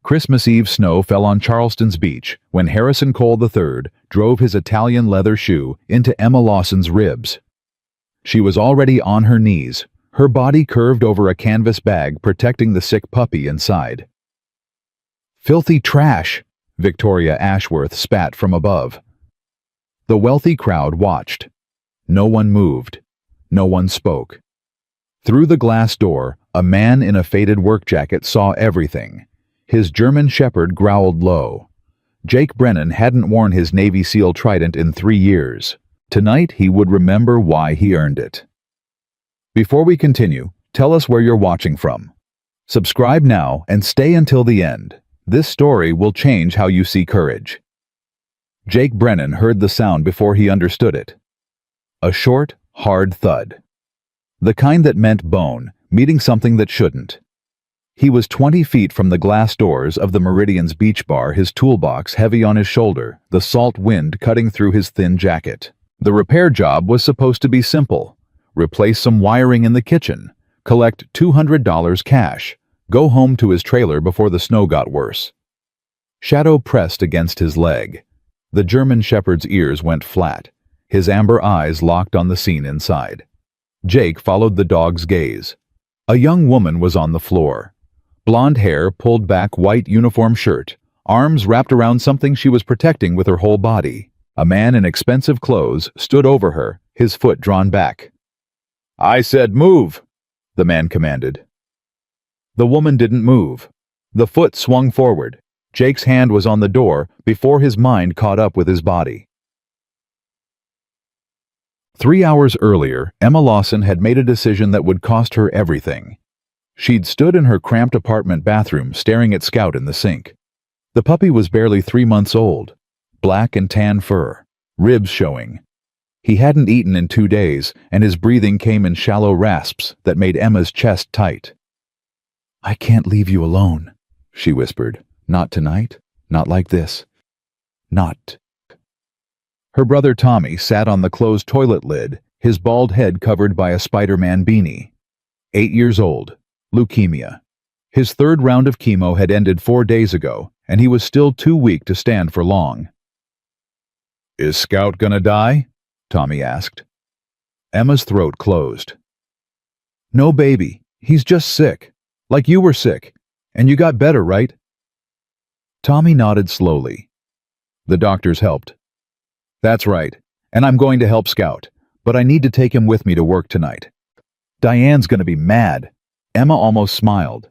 Christmas Eve snow fell on Charleston's beach when Harrison Cole III drove his Italian leather shoe into Emma Lawson's ribs. She was already on her knees, her body curved over a canvas bag protecting the sick puppy inside. "Filthy trash," Victoria Ashworth spat from above. The wealthy crowd watched. No one moved. No one spoke. Through the glass door, a man in a faded work jacket saw everything. His German shepherd growled low. Jake Brennan hadn't worn his Navy SEAL trident in 3 years. Tonight he would remember why he earned it. Before we continue, tell us where you're watching from. Subscribe now and stay until the end. This story will change how you see courage. Jake Brennan heard the sound before he understood it. A short, hard thud. The kind that meant bone, meeting something that shouldn't. He was 20 feet from the glass doors of the Meridian's beach bar, his toolbox heavy on his shoulder, the salt wind cutting through his thin jacket. The repair job was supposed to be simple. Replace some wiring in the kitchen, collect $200 cash, go home to his trailer before the snow got worse. Shadow pressed against his leg. The German shepherd's ears went flat. His amber eyes locked on the scene inside. Jake followed the dog's gaze. A young woman was on the floor. Blonde hair, pulled back white uniform shirt, arms wrapped around something she was protecting with her whole body. A man in expensive clothes stood over her, his foot drawn back. "I said move," the man commanded. The woman didn't move. The foot swung forward. Jake's hand was on the door before his mind caught up with his body. 3 hours earlier, Emma Lawson had made a decision that would cost her everything. She'd stood in her cramped apartment bathroom staring at Scout in the sink. The puppy was barely 3 months old, black and tan fur, ribs showing. He hadn't eaten in 2 days, and his breathing came in shallow rasps that made Emma's chest tight. "I can't leave you alone," she whispered. "Not tonight, not like this. Not." Her brother Tommy sat on the closed toilet lid, his bald head covered by a Spider-Man beanie. 8 years old, leukemia. His 3rd round of chemo had ended 4 days ago, and he was still too weak to stand for long. "Is Scout gonna die?" Tommy asked. Emma's throat closed. "No, baby. He's just sick. Like you were sick. And you got better, right?" Tommy nodded slowly. "The doctors helped." "That's right. And I'm going to help Scout. But I need to take him with me to work tonight." "Diane's gonna be mad." Emma almost smiled.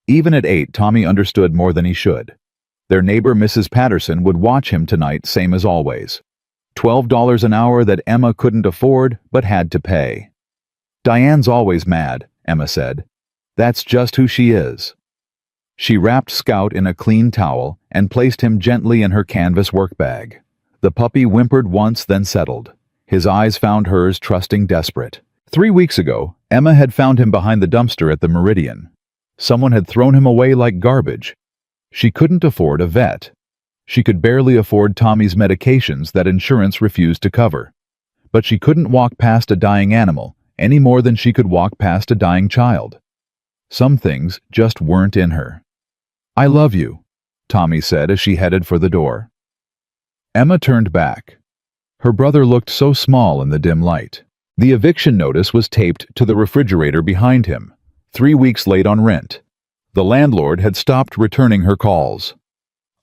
Even at 8, Tommy understood more than he should. Their neighbor Mrs. Patterson would watch him tonight, same as always. $12 an hour that Emma couldn't afford but had to pay. "Diane's always mad," Emma said. "That's just who she is." She wrapped Scout in a clean towel and placed him gently in her canvas work bag. The puppy whimpered once, then settled. His eyes found hers, trusting, desperate. 3 weeks ago, Emma had found him behind the dumpster at the Meridian. Someone had thrown him away like garbage. She couldn't afford a vet. She could barely afford Tommy's medications that insurance refused to cover. But she couldn't walk past a dying animal any more than she could walk past a dying child. Some things just weren't in her. "I love you," Tommy said as she headed for the door. Emma turned back. Her brother looked so small in the dim light. The eviction notice was taped to the refrigerator behind him, 3 weeks late on rent. The landlord had stopped returning her calls.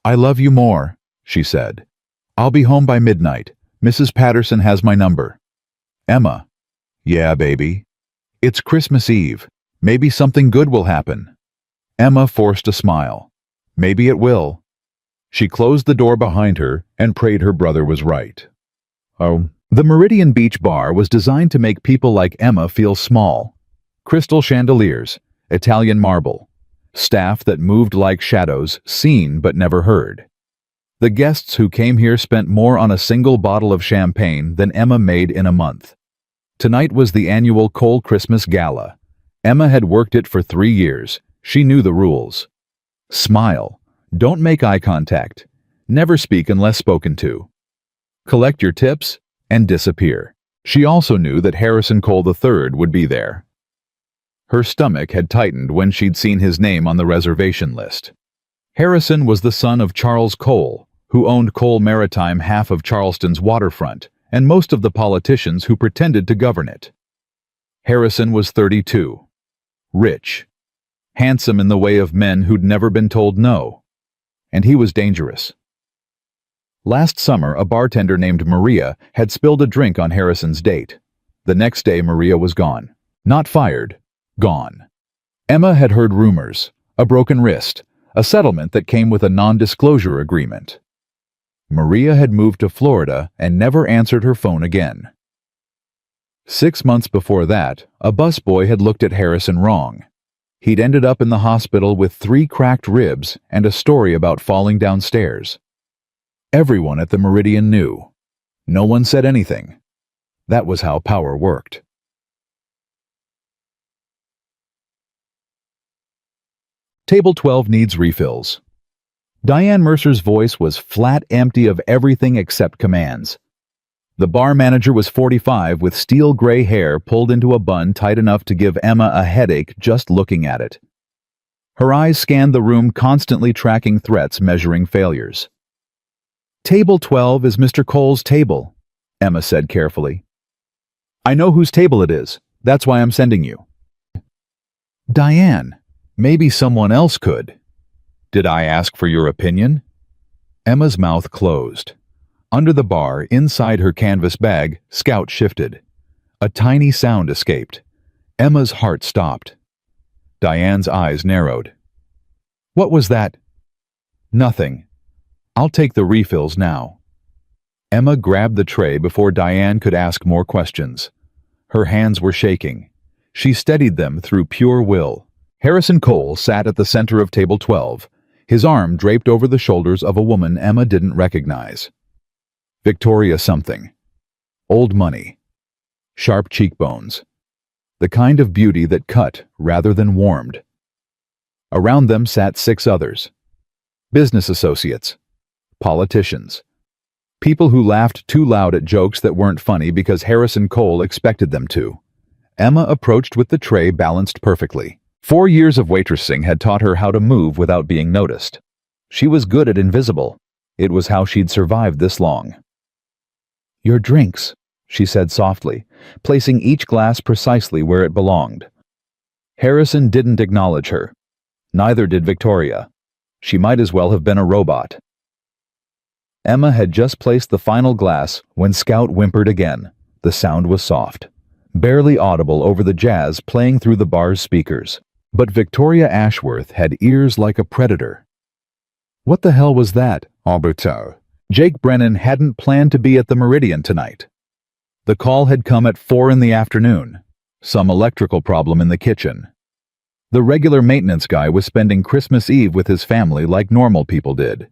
"I love you more," she said. "I'll be home by midnight. Mrs. Patterson has my number." Emma. "Yeah, baby. It's Christmas Eve. Maybe something good will happen." Emma forced a smile. "Maybe it will." She closed the door behind her and prayed her brother was right. The Meridian Beach Bar was designed to make people like Emma feel small. Crystal chandeliers, Italian marble, staff that moved like shadows, seen but never heard. The guests who came here spent more on a single bottle of champagne than Emma made in a month. Tonight was the annual Cole Christmas Gala. Emma had worked it for 3 years. She knew the rules. Smile. Don't make eye contact. Never speak unless spoken to. Collect your tips and disappear. She also knew that Harrison Cole III would be there. Her stomach had tightened when she'd seen his name on the reservation list. Harrison was the son of Charles Cole, who owned Cole Maritime, half of Charleston's waterfront, and most of the politicians who pretended to govern it. Harrison was 32. Rich. Handsome in the way of men who'd never been told no. And he was dangerous. Last summer, a bartender named Maria had spilled a drink on Harrison's date. The next day, Maria was gone. Not fired. Gone. Emma had heard rumors, a broken wrist, a settlement that came with a non-disclosure agreement. Maria had moved to Florida and never answered her phone again. 6 months before that, a busboy had looked at Harrison wrong. He'd ended up in the hospital with 3 cracked ribs and a story about falling downstairs. Everyone at the Meridian knew. No one said anything. That was how power worked. Table 12 needs refills. Diane Mercer's voice was flat empty of everything except commands. The bar manager was 45 with steel gray hair pulled into a bun tight enough to give Emma a headache just looking at it. Her eyes scanned the room, constantly tracking threats, measuring failures. "Table 12 is Mr. Cole's table," Emma said carefully. "I know whose table it is. That's why I'm sending you." "Diane, maybe someone else could." "Did I ask for your opinion?" Emma's mouth closed. Under the bar, inside her canvas bag, Scout shifted. A tiny sound escaped. Emma's heart stopped. Diane's eyes narrowed. "What was that?" "Nothing. I'll take the refills now." Emma grabbed the tray before Diane could ask more questions. Her hands were shaking. She steadied them through pure will. Harrison Cole sat at the center of table 12, his arm draped over the shoulders of a woman Emma didn't recognize. Victoria something. Old money. Sharp cheekbones. The kind of beauty that cut rather than warmed. Around them sat 6 others. Business associates. Politicians. People who laughed too loud at jokes that weren't funny because Harrison Cole expected them to. Emma approached with the tray balanced perfectly. 4 years of waitressing had taught her how to move without being noticed. She was good at invisible. It was how she'd survived this long. "Your drinks," she said softly, placing each glass precisely where it belonged. Harrison didn't acknowledge her. Neither did Victoria. She might as well have been a robot. Emma had just placed the final glass when Scout whimpered again. The sound was soft, barely audible over the jazz playing through the bar's speakers. But Victoria Ashworth had ears like a predator. What the hell was that, Alberto? Jake Brennan hadn't planned to be at the Meridian tonight. The call had come at 4 in the afternoon. Some electrical problem in the kitchen. The regular maintenance guy was spending Christmas Eve with his family like normal people did.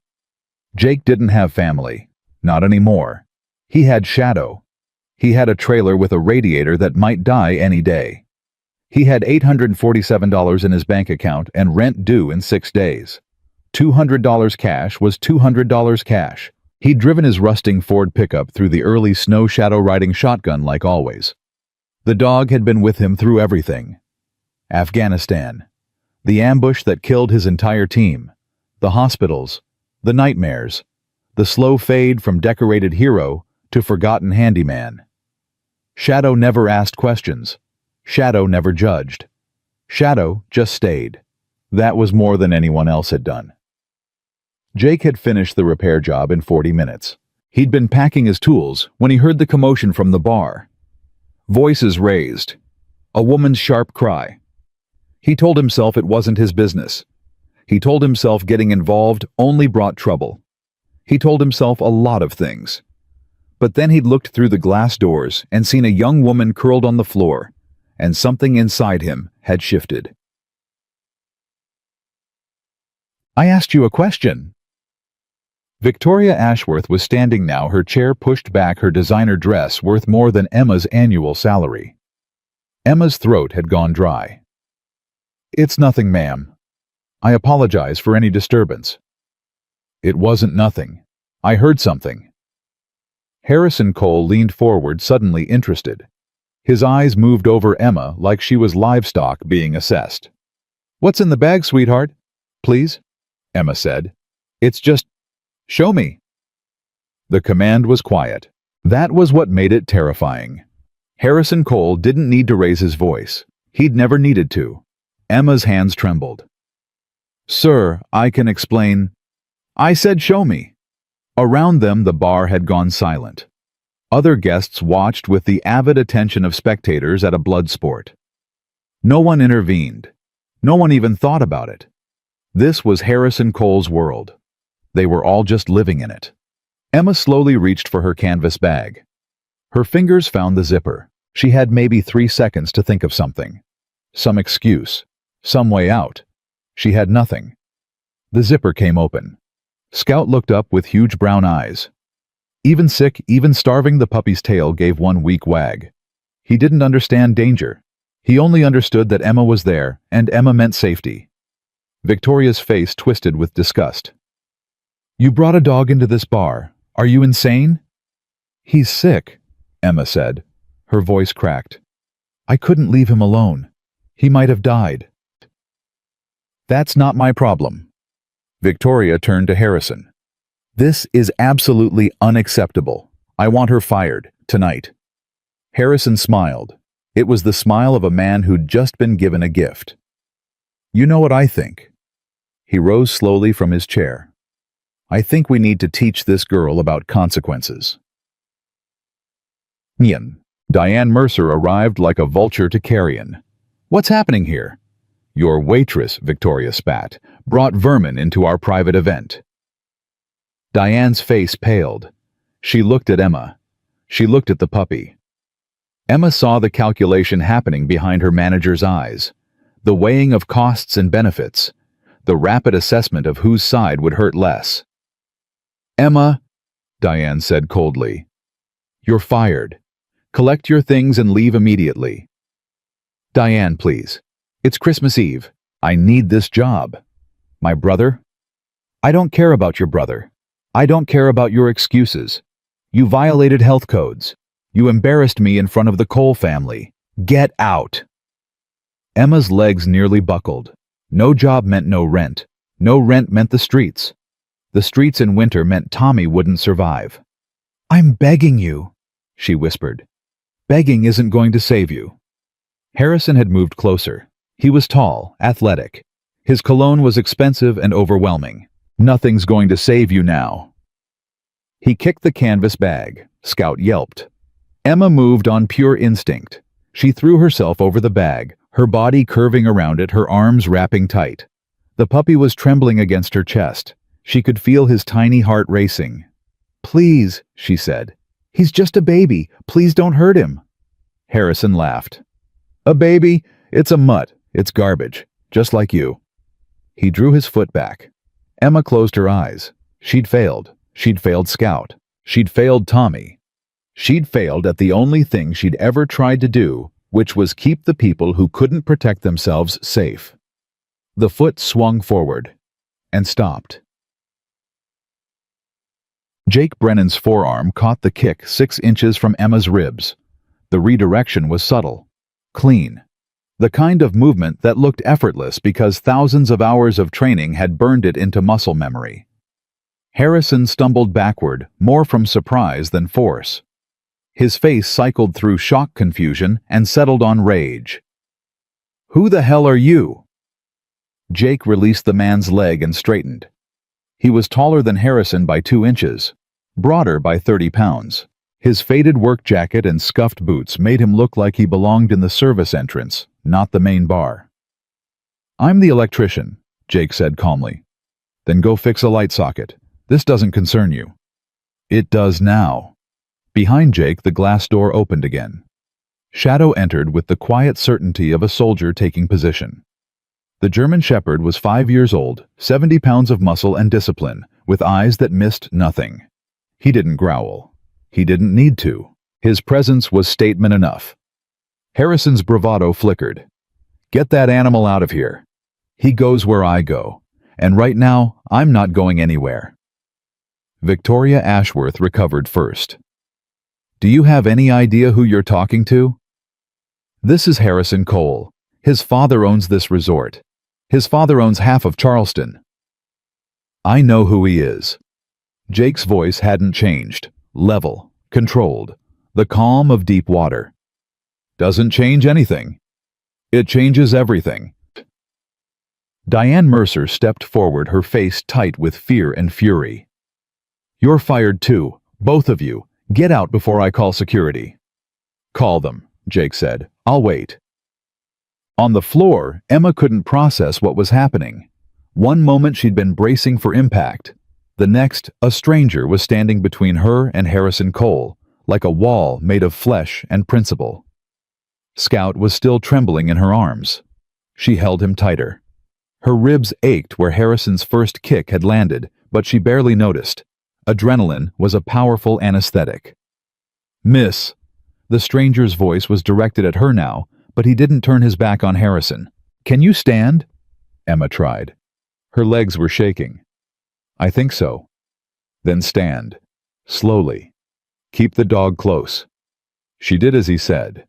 Jake didn't have family. Not anymore. He had Shadow. He had a trailer with a radiator that might die any day. He had $847 in his bank account and rent due in 6 days. $200 cash was $200 cash. He'd driven his rusting Ford pickup through the early snow shadow riding shotgun like always. The dog had been with him through everything. Afghanistan. The ambush that killed his entire team. The hospitals. The nightmares. The slow fade from decorated hero to forgotten handyman. Shadow never asked questions. Shadow never judged. Shadow just stayed. That was more than anyone else had done. Jake had finished the repair job in 40 minutes. He'd been packing his tools when he heard the commotion from the bar. Voices raised. A woman's sharp cry. He told himself it wasn't his business. He told himself getting involved only brought trouble. He told himself a lot of things. But then he'd looked through the glass doors and seen a young woman curled on the floor, and something inside him had shifted. "I asked you a question." Victoria Ashworth was standing now, her chair pushed back, her designer dress worth more than Emma's annual salary. Emma's throat had gone dry. "It's nothing, ma'am. I apologize for any disturbance." "It wasn't nothing. I heard something." Harrison Cole leaned forward, suddenly interested. His eyes moved over Emma like she was livestock being assessed. "What's in the bag, sweetheart? Please?" Emma said. "It's just, show me." The command was quiet. That was what made it terrifying. Harrison Cole didn't need to raise his voice. He'd never needed to. Emma's hands trembled. "Sir, I can explain." "I said show me." Around them the bar had gone silent. Other guests watched with the avid attention of spectators at a blood sport. No one intervened. No one even thought about it. This was Harrison Cole's world. They were all just living in it. Emma slowly reached for her canvas bag. Her fingers found the zipper. She had maybe 3 seconds to think of something. Some excuse. Some way out. She had nothing. The zipper came open. Scout looked up with huge brown eyes. Even sick, even starving, the puppy's tail gave one weak wag. He didn't understand danger. He only understood that Emma was there, and Emma meant safety. Victoria's face twisted with disgust. "You brought a dog into this bar. Are you insane?" "He's sick," Emma said. Her voice cracked. "I couldn't leave him alone. He might have died." "That's not my problem." Victoria turned to Harrison. "This is absolutely unacceptable. I want her fired, tonight." Harrison smiled. It was the smile of a man who'd just been given a gift. "You know what I think?" He rose slowly from his chair. "I think we need to teach this girl about consequences." Diane Mercer arrived like a vulture to carrion. "What's happening here?" "Your waitress," Victoria spat, "brought vermin into our private event." Diane's face paled. She looked at Emma. She looked at the puppy. Emma saw the calculation happening behind her manager's eyes. The weighing of costs and benefits. The rapid assessment of whose side would hurt less. "Emma," Diane said coldly, "you're fired. Collect your things and leave immediately." "Diane, please. It's Christmas Eve. I need this job." "My brother?" "I don't care about your brother. I don't care about your excuses. You violated health codes. You embarrassed me in front of the Cole family. Get out." Emma's legs nearly buckled. No job meant no rent. No rent meant the streets. The streets in winter meant Tommy wouldn't survive. "I'm begging you," she whispered. "Begging isn't going to save you." Harrison had moved closer. He was tall, athletic. His cologne was expensive and overwhelming. "Nothing's going to save you now." He kicked the canvas bag. Scout yelped. Emma moved on pure instinct. She threw herself over the bag, her body curving around it, her arms wrapping tight. The puppy was trembling against her chest. She could feel his tiny heart racing. "Please," she said. "He's just a baby. Please don't hurt him." Harrison laughed. "A baby? It's a mutt. It's garbage. Just like you." He drew his foot back. Emma closed her eyes. She'd failed. She'd failed Scout. She'd failed Tommy. She'd failed at the only thing she'd ever tried to do, which was keep the people who couldn't protect themselves safe. The foot swung forward and stopped. Jake Brennan's forearm caught the kick 6 inches from Emma's ribs. The redirection was subtle, clean. The kind of movement that looked effortless because thousands of hours of training had burned it into muscle memory. Harrison stumbled backward, more from surprise than force. His face cycled through shock, confusion, and settled on rage. "Who the hell are you?" Jake released the man's leg and straightened. He was taller than Harrison by 2 inches, broader by 30 pounds. His faded work jacket and scuffed boots made him look like he belonged in the service entrance, not the main bar. "I'm the electrician," Jake said calmly. "Then go fix a light socket. This doesn't concern you." "It does now." Behind Jake, the glass door opened again. Shadow entered with the quiet certainty of a soldier taking position. The German Shepherd was 5 years old, 70 pounds of muscle and discipline, with eyes that missed nothing. He didn't growl. He didn't need to. His presence was statement enough. Harrison's bravado flickered. "Get that animal out of here. He goes where I go, and right now, I'm not going anywhere." Victoria Ashworth recovered first. "Do you have any idea who you're talking to?" "This is Harrison Cole. His father owns this resort. His father owns half of Charleston." I know who he is. Jake's voice hadn't changed. Level, controlled, the calm of deep water. Doesn't change anything. It changes everything. Diane Mercer stepped forward, her face tight with fear and fury. You're fired too, both of you. Get out before I call security. Call them, Jake said. I'll wait. On the floor, Emma couldn't process what was happening. One moment she'd been bracing for impact. The next, a stranger was standing between her and Harrison Cole, like a wall made of flesh and principle. Scout was still trembling in her arms. She held him tighter. Her ribs ached where Harrison's first kick had landed, but she barely noticed. Adrenaline was a powerful anesthetic. Miss. The stranger's voice was directed at her now, but he didn't turn his back on Harrison. Can you stand? Emma tried. Her legs were shaking. I think so. Then stand. Slowly. Keep the dog close. She did as he said.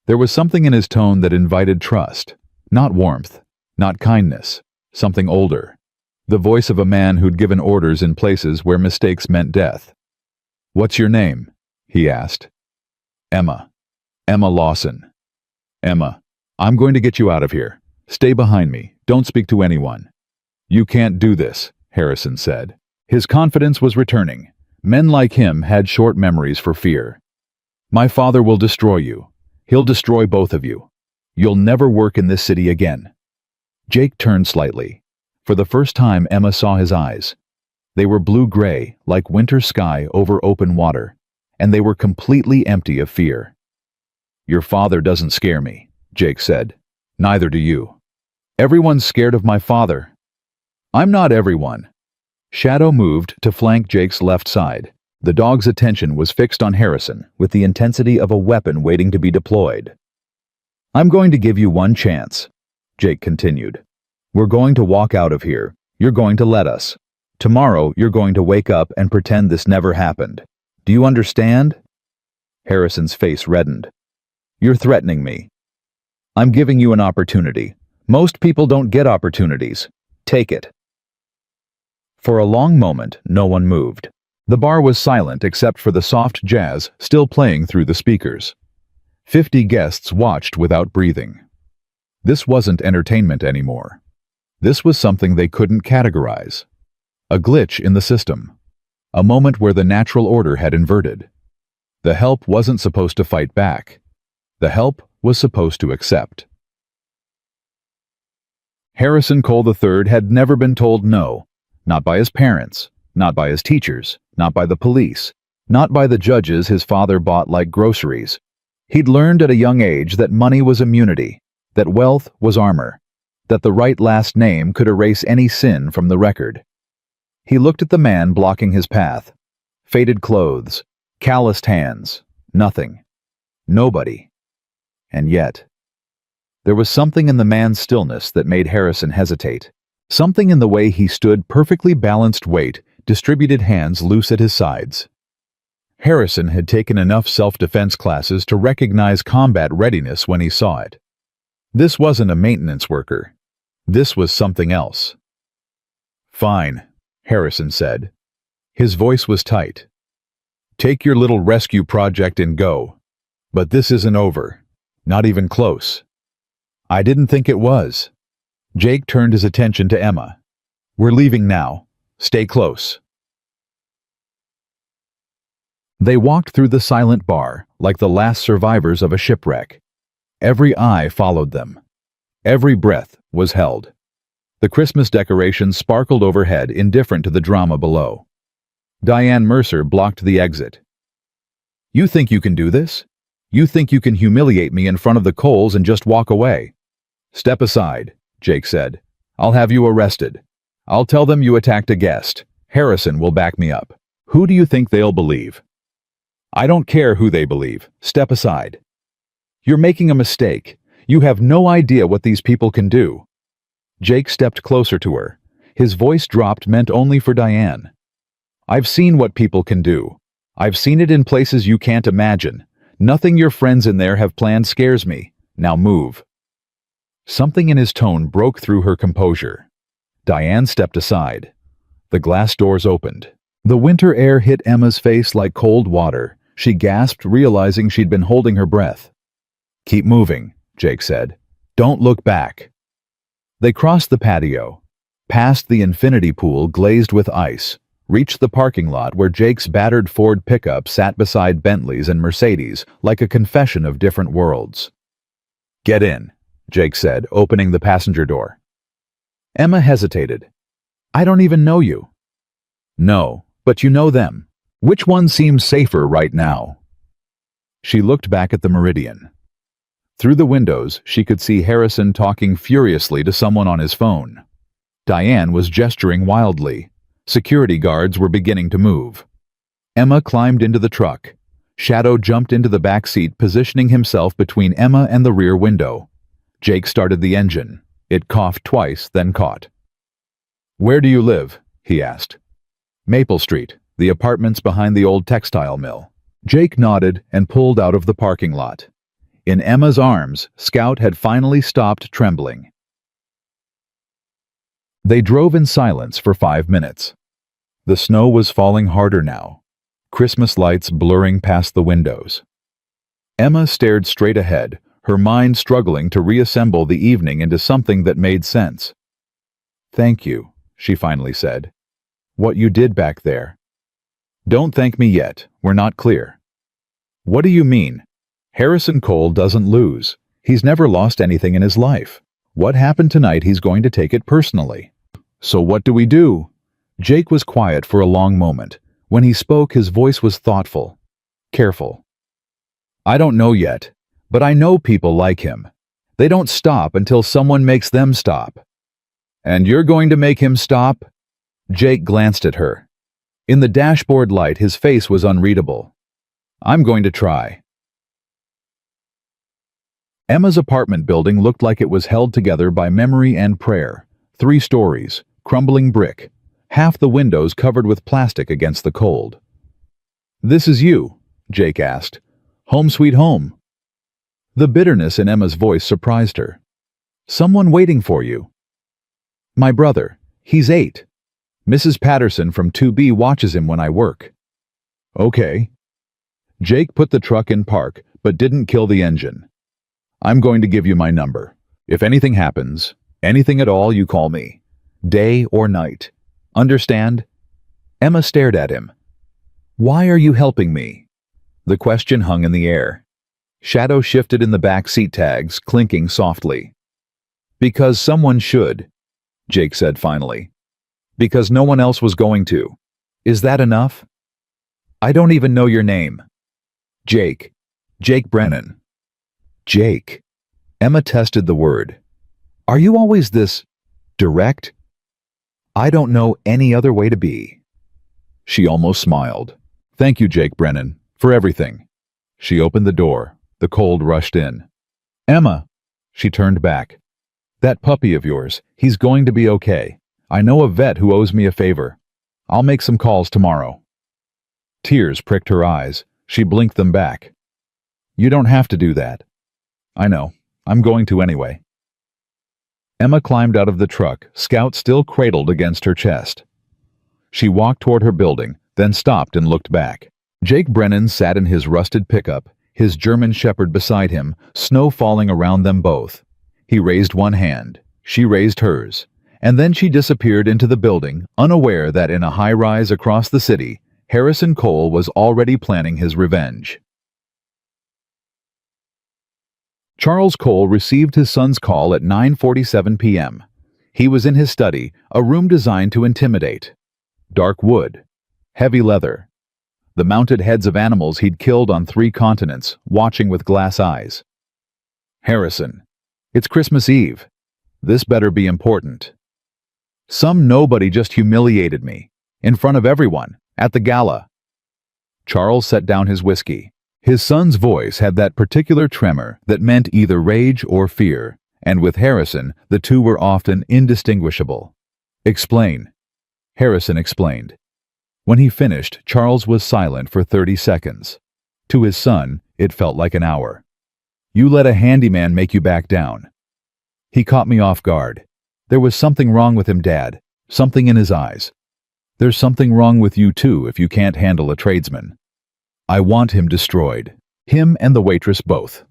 There was something in his tone that invited trust. Not warmth. Not kindness. Something older. The voice of a man who'd given orders in places where mistakes meant death. What's your name? He asked. Emma. Emma Lawson. Emma, I'm going to get you out of here. Stay behind me. Don't speak to anyone. You can't do this, Harrison said. His confidence was returning. Men like him had short memories for fear. My father will destroy you. He'll destroy both of you. You'll never work in this city again. Jake turned slightly. For the first time, Emma saw his eyes. They were blue-gray, like winter sky over open water, and they were completely empty of fear. Your father doesn't scare me, Jake said. Neither do you. Everyone's scared of my father. I'm not everyone. Shadow moved to flank Jake's left side. The dog's attention was fixed on Harrison with the intensity of a weapon waiting to be deployed. I'm going to give you one chance, Jake continued. We're going to walk out of here. You're going to let us. Tomorrow, you're going to wake up and pretend this never happened. Do you understand? Harrison's face reddened. You're threatening me. I'm giving you an opportunity. Most people don't get opportunities. Take it. For a long moment, no one moved. The bar was silent except for the soft jazz still playing through the speakers. 50 guests watched without breathing. This wasn't entertainment anymore. This was something they couldn't categorize. A glitch in the system. A moment where the natural order had inverted. The help wasn't supposed to fight back. The help was supposed to accept. Harrison Cole III had never been told no, not by his parents, not by his teachers, not by the police, not by the judges his father bought like groceries. He'd learned at a young age that money was immunity, that wealth was armor, that the right last name could erase any sin from the record. He looked at the man blocking his path. Faded clothes, calloused hands, nothing. Nobody. And yet, there was something in the man's stillness that made Harrison hesitate. Something in the way he stood, perfectly balanced weight, distributed hands loose at his sides. Harrison had taken enough self-defense classes to recognize combat readiness when he saw it. This wasn't a maintenance worker. This was something else. Fine, Harrison said. His voice was tight. Take your little rescue project and go. But this isn't over. Not even close. I didn't think it was. Jake turned his attention to Emma. We're leaving now. Stay close. They walked through the silent bar like the last survivors of a shipwreck. Every eye followed them. Every breath was held. The Christmas decorations sparkled overhead, indifferent to the drama below. Diane Mercer blocked the exit. You think you can do this? You think you can humiliate me in front of the Coles and just walk away? Step aside, Jake said. I'll have you arrested. I'll tell them you attacked a guest. Harrison will back me up. Who do you think they'll believe? I don't care who they believe. Step aside. You're making a mistake. You have no idea what these people can do. Jake stepped closer to her. His voice dropped, meant only for Diane. I've seen what people can do. I've seen it in places you can't imagine. Nothing your friends in there have planned scares me. Now move. Something in his tone broke through her composure. Diane stepped aside. The glass doors opened. The winter air hit Emma's face like cold water. She gasped, realizing she'd been holding her breath. "Keep moving," Jake said. "Don't look back." They crossed the patio, passed the infinity pool glazed with ice, reached the parking lot where Jake's battered Ford pickup sat beside Bentleys and Mercedes like a confession of different worlds. "Get in," Jake said, opening the passenger door. Emma hesitated. "I don't even know you." "No, but you know them. Which one seems safer right now?" She looked back at the Meridian. Through the windows, she could see Harrison talking furiously to someone on his phone. Diane was gesturing wildly. Security guards were beginning to move. Emma climbed into the truck. Shadow jumped into the back seat, positioning himself between Emma and the rear window. Jake started the engine. It coughed twice, then caught. "Where do you live?" he asked. "Maple Street, the apartments behind the old textile mill." Jake nodded and pulled out of the parking lot. In Emma's arms, Scout had finally stopped trembling. They drove in silence for 5 minutes. The snow was falling harder now, Christmas lights blurring past the windows. Emma stared straight ahead, her mind struggling to reassemble the evening into something that made sense. "Thank you," she finally said. "What you did back there." "Don't thank me yet, we're not clear." "What do you mean? Harrison Cole doesn't lose. He's never lost anything in his life. What happened tonight, he's going to take it personally." "So what do we do?" Jake was quiet for a long moment. When he spoke, his voice was thoughtful, careful. "I don't know yet, but I know people like him. They don't stop until someone makes them stop." "And you're going to make him stop?" Jake glanced at her. In the dashboard light, his face was unreadable. "I'm going to try." Emma's apartment building looked like it was held together by memory and prayer. 3 stories, crumbling brick, half the windows covered with plastic against the cold. "This is you?" Jake asked. "Home sweet home." The bitterness in Emma's voice surprised her. "Someone waiting for you." "My brother. He's 8. Mrs. Patterson from 2B watches him when I work." "Okay." Jake put the truck in park, but didn't kill the engine. "I'm going to give you my number. If anything happens, anything at all, you call me. Day or night. Understand?" Emma stared at him. "Why are you helping me?" The question hung in the air. Shadow shifted in the back seat tags, clinking softly. "Because someone should," Jake said finally. "Because no one else was going to. Is that enough?" "I don't even know your name." "Jake. Jake Brennan." "Jake." Emma tested the word. "Are you always this direct?" "I don't know any other way to be." She almost smiled. "Thank you, Jake Brennan, for everything." She opened the door. The cold rushed in. "Emma." She turned back. "That puppy of yours, he's going to be okay. I know a vet who owes me a favor. I'll make some calls tomorrow." Tears pricked her eyes. She blinked them back. "You don't have to do that." "I know. I'm going to anyway." Emma climbed out of the truck, Scout still cradled against her chest. She walked toward her building, then stopped and looked back. Jake Brennan sat in his rusted pickup, his German Shepherd beside him, snow falling around them both. He raised one hand. She raised hers. And then she disappeared into the building, unaware that in a high-rise across the city, Harrison Cole was already planning his revenge. Charles Cole received his son's call at 9:47 p.m. He was in his study, a room designed to intimidate. Dark wood. Heavy leather. The mounted heads of animals he'd killed on 3 continents, watching with glass eyes. "Harrison, it's Christmas Eve. This better be important." "Some nobody just humiliated me. In front of everyone. At the gala." Charles set down his whiskey. His son's voice had that particular tremor that meant either rage or fear, and with Harrison, the two were often indistinguishable. "Explain." Harrison explained. When he finished, Charles was silent for 30 seconds. To his son, it felt like an hour. "You let a handyman make you back down." "He caught me off guard. There was something wrong with him, Dad. Something in his eyes." There's something wrong with you too if you can't handle a tradesman. I want him destroyed. Him and the waitress both.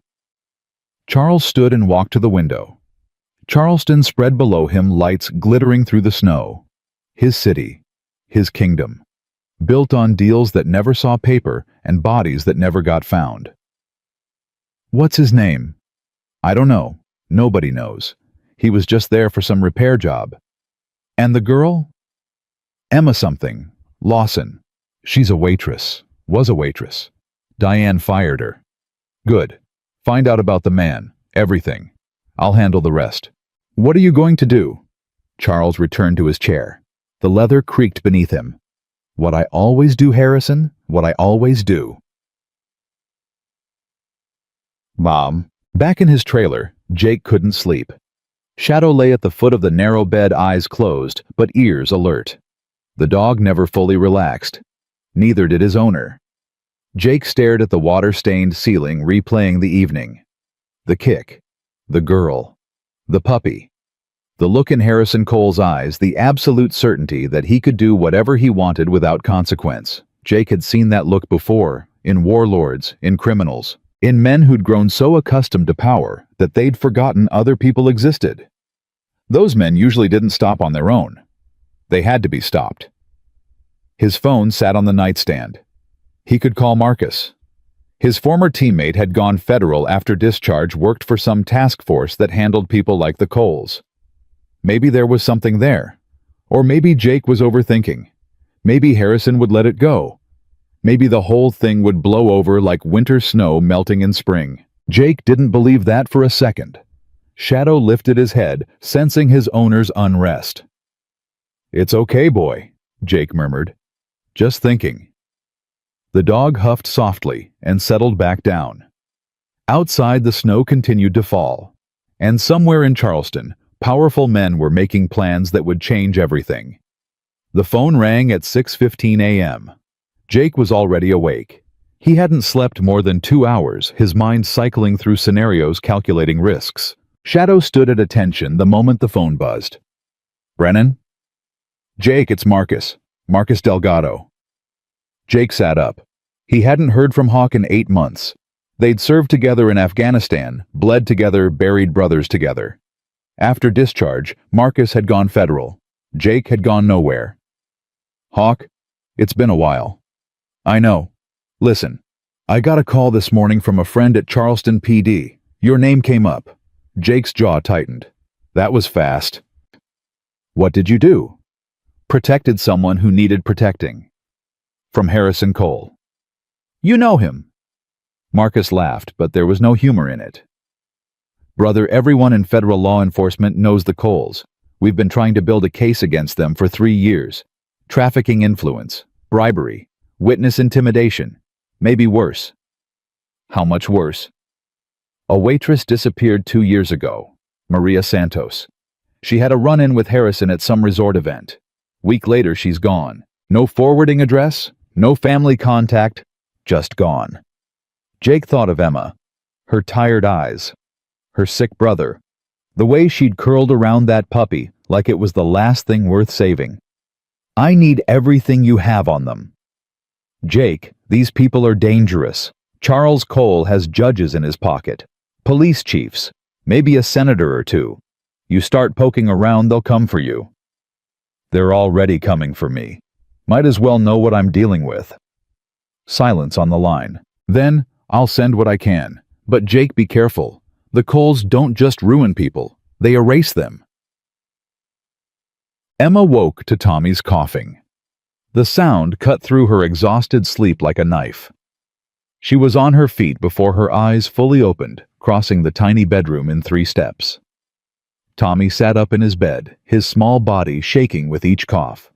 Charles stood and walked to the window. Charleston spread below him, lights glittering through the snow. His city, his kingdom, built on deals that never saw paper and bodies that never got found. What's his name? I don't know. Nobody knows. He was just there for some repair job. And the girl? Emma something. Lawson. She's a waitress. Was a waitress. Diane fired her. Good. Find out about the man. Everything. I'll handle the rest. What are you going to do? Charles returned to his chair. The leather creaked beneath him. What I always do, Harrison. What I always do. Mom. Back in his trailer, Jake couldn't sleep. Shadow lay at the foot of the narrow bed, eyes closed, but ears alert. The dog never fully relaxed. Neither did his owner. Jake stared at the water-stained ceiling, replaying the evening. The kick. The girl. The puppy. The look in Harrison Cole's eyes, the absolute certainty that he could do whatever he wanted without consequence. Jake had seen that look before, in warlords, in criminals, in men who'd grown so accustomed to power that they'd forgotten other people existed. Those men usually didn't stop on their own. They had to be stopped. His phone sat on the nightstand. He could call Marcus. His former teammate had gone federal after discharge, worked for some task force that handled people like the Coles. Maybe there was something there. Or maybe Jake was overthinking. Maybe Harrison would let it go. Maybe the whole thing would blow over like winter snow melting in spring. Jake didn't believe that for a second. Shadow lifted his head, sensing his owner's unrest. "It's okay, boy," Jake murmured. "Just thinking." The dog huffed softly and settled back down. Outside, the snow continued to fall. And somewhere in Charleston, powerful men were making plans that would change everything. The phone rang at 6:15 a.m. Jake was already awake. He hadn't slept more than 2 hours, his mind cycling through scenarios, calculating risks. Shadow stood at attention the moment the phone buzzed. "Brennan?" "Jake, it's Marcus. Marcus Delgado." Jake sat up. He hadn't heard from Hawk in 8 months. They'd served together in Afghanistan, bled together, buried brothers together. After discharge, Marcus had gone federal. Jake had gone nowhere. "Hawk, it's been a while." "I know. Listen, I got a call this morning from a friend at Charleston PD. Your name came up." Jake's jaw tightened. "That was fast." "What did you do?" "Protected someone who needed protecting." From Harrison Cole. "You know him." Marcus laughed, but there was no humor in it. "Brother, everyone in federal law enforcement knows the Coles. We've been trying to build a case against them for 3 years. Trafficking influence, bribery, witness intimidation, maybe worse." "How much worse?" "A waitress disappeared 2 years ago, Maria Santos. She had a run-in with Harrison at some resort event. Week later, she's gone. No forwarding address, no family contact, just gone." Jake thought of Emma, her tired eyes, her sick brother, the way she'd curled around that puppy like it was the last thing worth saving. "I need everything you have on them." "Jake, these people are dangerous. Charles Cole has judges in his pocket, police chiefs, maybe a senator or two. You start poking around, they'll come for you." "They're already coming for me. Might as well know what I'm dealing with." Silence on the line. "Then, I'll send what I can. But Jake, be careful. The Coles don't just ruin people, they erase them." Emma woke to Tommy's coughing. The sound cut through her exhausted sleep like a knife. She was on her feet before her eyes fully opened, crossing the tiny bedroom in 3 steps. Tommy sat up in his bed, his small body shaking with each cough.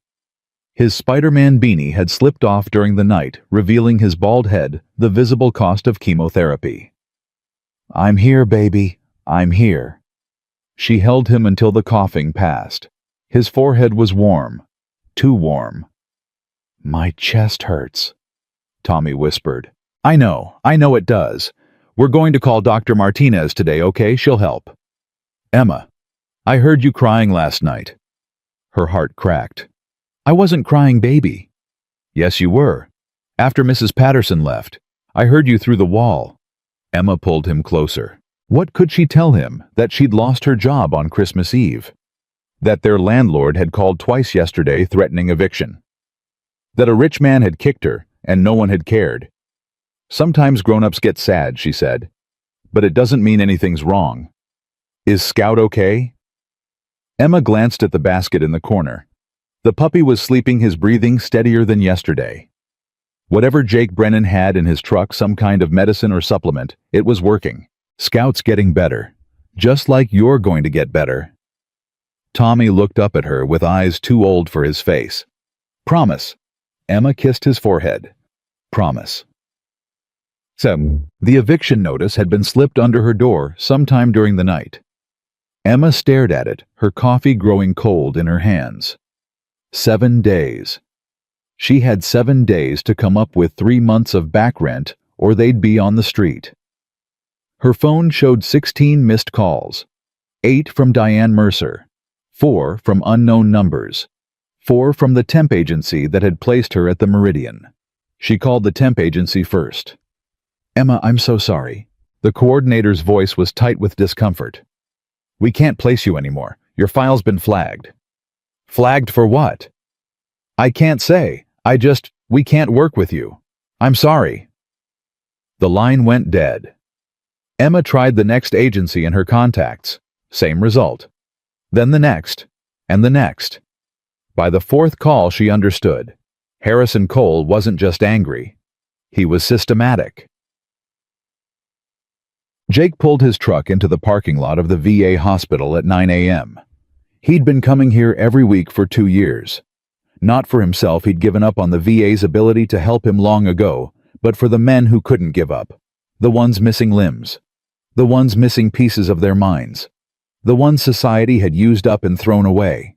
His Spider-Man beanie had slipped off during the night, revealing his bald head, the visible cost of chemotherapy. "I'm here, baby. I'm here." She held him until the coughing passed. His forehead was warm. Too warm. "My chest hurts," Tommy whispered. I know it does. We're going to call Dr. Martinez today, okay? She'll help." "Emma, I heard you crying last night." Her heart cracked. I wasn't crying baby. Yes, you were. After Mrs. Patterson left, I heard you through the wall. Emma pulled him closer. What could she tell him? That she'd lost her job on Christmas Eve? That their landlord had called twice yesterday threatening eviction? That a rich man had kicked her and no one had cared? Sometimes grown-ups get sad, she said. But it doesn't mean anything's wrong. Is Scout okay? Emma glanced at the basket in the corner. The puppy was sleeping, his breathing steadier than yesterday. Whatever Jake Brennan had in his truck, some kind of medicine or supplement, it was working. Scout's getting better. Just like you're going to get better. Tommy looked up at her with eyes too old for his face. Promise. Emma kissed his forehead. Promise. So, the eviction notice had been slipped under her door sometime during the night. Emma stared at it, her coffee growing cold in her hands. 7 days. She had 7 days to come up with 3 months of back rent, or they'd be on the street. Her phone showed 16 missed calls. 8 from Diane Mercer. 4 from unknown numbers. 4 from the temp agency that had placed her at the Meridian. She called the temp agency first. Emma, I'm so sorry. The coordinator's voice was tight with discomfort. We can't place you anymore. Your file's been flagged. Flagged for what? I can't say. We can't work with you. I'm sorry. The line went dead. Emma tried the next agency in her contacts. Same result. Then the next, and the next. By the 4th call, she understood. Harrison Cole wasn't just angry. He was systematic. Jake pulled his truck into the parking lot of the VA hospital at 9 a.m. He'd been coming here every week for 2 years. Not for himself, he'd given up on the VA's ability to help him long ago, but for the men who couldn't give up. The ones missing limbs. The ones missing pieces of their minds. The ones society had used up and thrown away.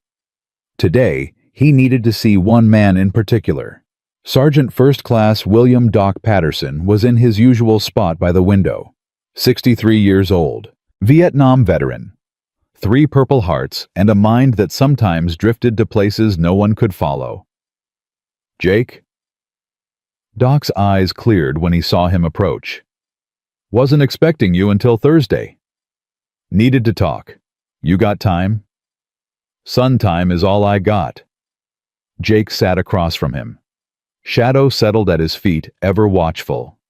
Today, he needed to see one man in particular. Sergeant First Class William Doc Patterson was in his usual spot by the window. 63 years old. Vietnam veteran. 3 Purple Hearts and a mind that sometimes drifted to places no one could follow. Jake? Doc's eyes cleared when he saw him approach. Wasn't expecting you until Thursday. Needed to talk. You got time? Sun time is all I got. Jake sat across from him. Shadow settled at his feet, ever watchful.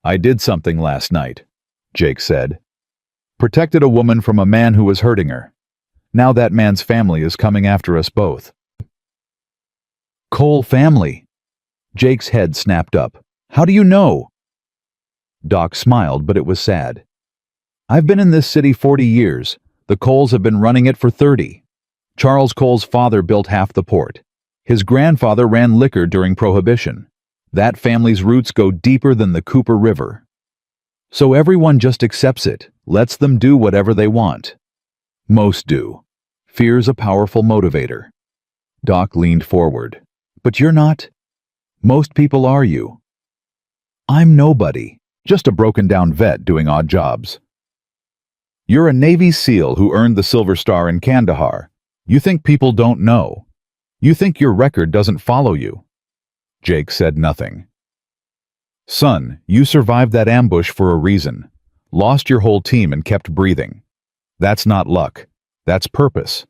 I did something last night, Jake said. Protected a woman from a man who was hurting her. Now that man's family is coming after us both. Cole family. Jake's head snapped up. How do you know? Doc smiled, but it was sad. I've been in this city 40 years. The Coles have been running it for 30. Charles Cole's father built half the port. His grandfather ran liquor during Prohibition. That family's roots go deeper than the Cooper River. So everyone just accepts it, lets them do whatever they want. Most do. Fear's a powerful motivator. Doc leaned forward. But you're not. Most people are you. I'm nobody, just a broken-down vet doing odd jobs. You're a Navy SEAL who earned the Silver Star in Kandahar. You think people don't know. You think your record doesn't follow you. Jake said nothing. Son, you survived that ambush for a reason. Lost your whole team and kept breathing. That's not luck. That's purpose.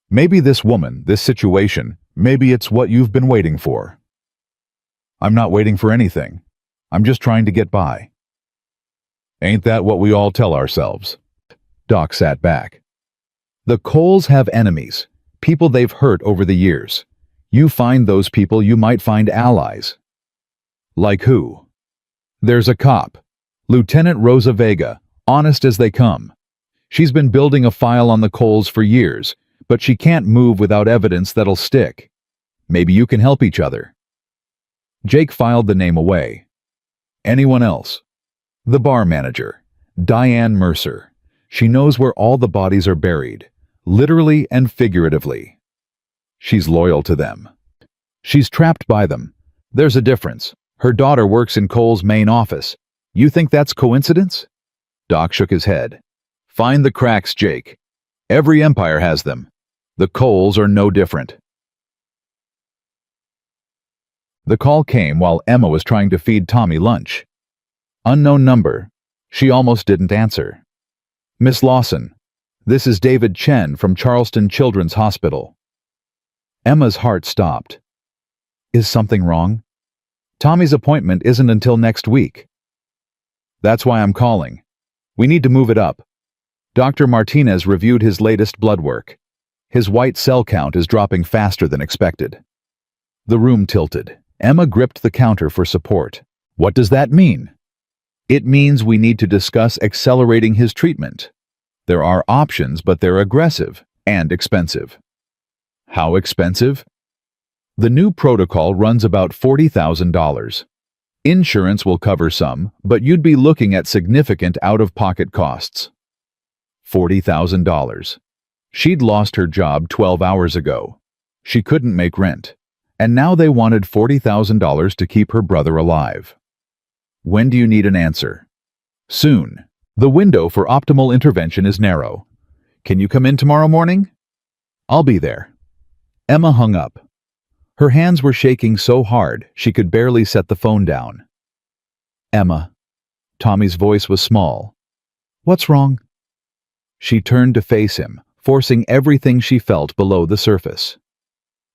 Maybe this woman, this situation, maybe it's what you've been waiting for. I'm not waiting for anything. I'm just trying to get by. Ain't that what we all tell ourselves? Doc sat back. The Coles have enemies, people they've hurt over the years. You find those people, you might find allies. Like who? There's a cop, Lieutenant Rosa Vega, honest as they come. She's been building a file on the Coles for years, but she can't move without evidence that'll stick. Maybe you can help each other. Jake filed the name away. Anyone else? The bar manager, Diane Mercer. She knows where all the bodies are buried, literally and figuratively. She's loyal to them. She's trapped by them. There's a difference. Her daughter works in Cole's main office. You think that's coincidence? Doc shook his head. Find the cracks, Jake. Every empire has them. The Coles are no different. The call came while Emma was trying to feed Tommy lunch. Unknown number. She almost didn't answer. Miss Lawson, this is David Chen from Charleston Children's Hospital. Emma's heart stopped. Is something wrong? Tommy's appointment isn't until next week. That's why I'm calling. We need to move it up. Dr. Martinez reviewed his latest blood work. His white cell count is dropping faster than expected. The room tilted. Emma gripped the counter for support. What does that mean? It means we need to discuss accelerating his treatment. There are options, but they're aggressive and expensive. How expensive? The new protocol runs about $40,000. Insurance will cover some, but you'd be looking at significant out-of-pocket costs. $40,000. She'd lost her job 12 hours ago. She couldn't make rent, and now they wanted $40,000 to keep her brother alive. When do you need an answer? Soon. The window for optimal intervention is narrow. Can you come in tomorrow morning? I'll be there. Emma hung up. Her hands were shaking so hard she could barely set the phone down. Emma. Tommy's voice was small. What's wrong? She turned to face him, forcing everything she felt below the surface.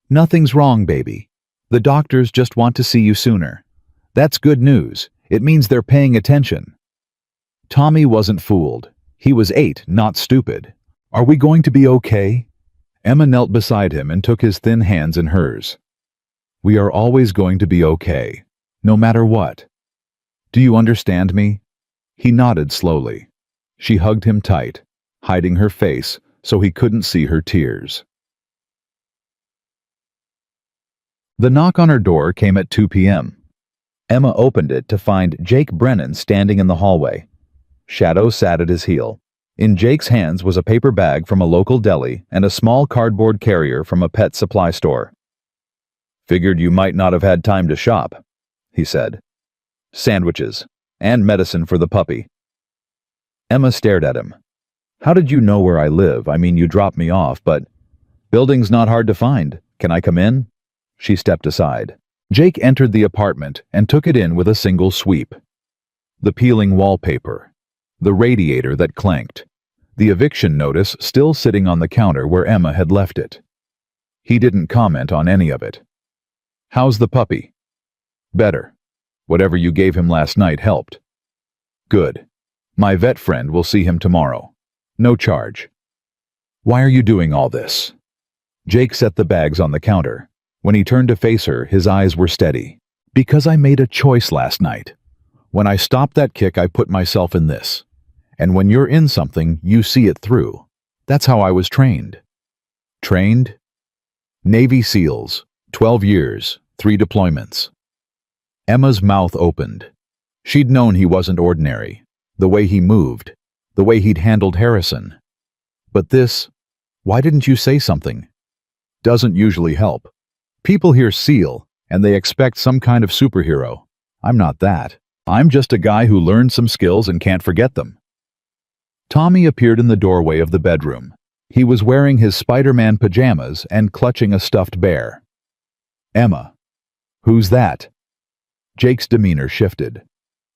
Nothing's wrong, baby. The doctors just want to see you sooner. That's good news. It means they're paying attention. Tommy wasn't fooled. He was 8, not stupid. Are we going to be okay? Emma knelt beside him and took his thin hands in hers. We are always going to be okay, no matter what. Do you understand me? He nodded slowly. She hugged him tight, hiding her face so he couldn't see her tears. The knock on her door came at 2 p.m. Emma opened it to find Jake Brennan standing in the hallway. Shadow sat at his heel. In Jake's hands was a paper bag from a local deli and a small cardboard carrier from a pet supply store. Figured you might not have had time to shop, he said. Sandwiches, and medicine for the puppy. Emma stared at him. How did you know where I live? I mean, you dropped me off, but building's not hard to find. Can I come in? She stepped aside. Jake entered the apartment and took it in with a single sweep. The peeling wallpaper, the radiator that clanked, the eviction notice still sitting on the counter where Emma had left it. He didn't comment on any of it. How's the puppy? Better. Whatever you gave him last night helped. Good. My vet friend will see him tomorrow. No charge. Why are you doing all this? Jake set the bags on the counter. When he turned to face her, his eyes were steady. Because I made a choice last night. When I stopped that kick, I put myself in this. And when you're in something, you see it through. That's how I was trained. Trained? Navy SEALs, 12 years, 3 deployments. Emma's mouth opened. She'd known he wasn't ordinary. The way he moved, the way he'd handled Harrison. But this, why didn't you say something? Doesn't usually help. People hear SEAL, and they expect some kind of superhero. I'm not that. I'm just a guy who learned some skills and can't forget them. Tommy appeared in the doorway of the bedroom. He was wearing his Spider-Man pajamas and clutching a stuffed bear. Emma. Who's that? Jake's demeanor shifted.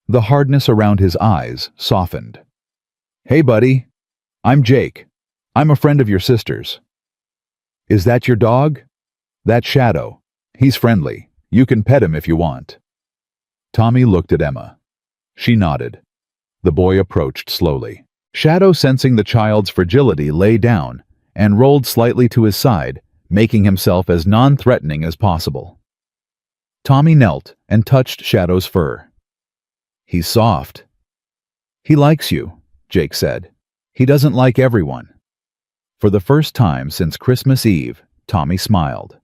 The hardness around his eyes softened. Hey, buddy. I'm Jake. I'm a friend of your sister's. Is that your dog? That's Shadow. He's friendly. You can pet him if you want. Tommy looked at Emma. She nodded. The boy approached slowly. Shadow, sensing the child's fragility, lay down and rolled slightly to his side, making himself as non-threatening as possible. Tommy knelt and touched Shadow's fur. He's soft. He likes you, Jake said. He doesn't like everyone. For the first time since Christmas Eve, Tommy smiled.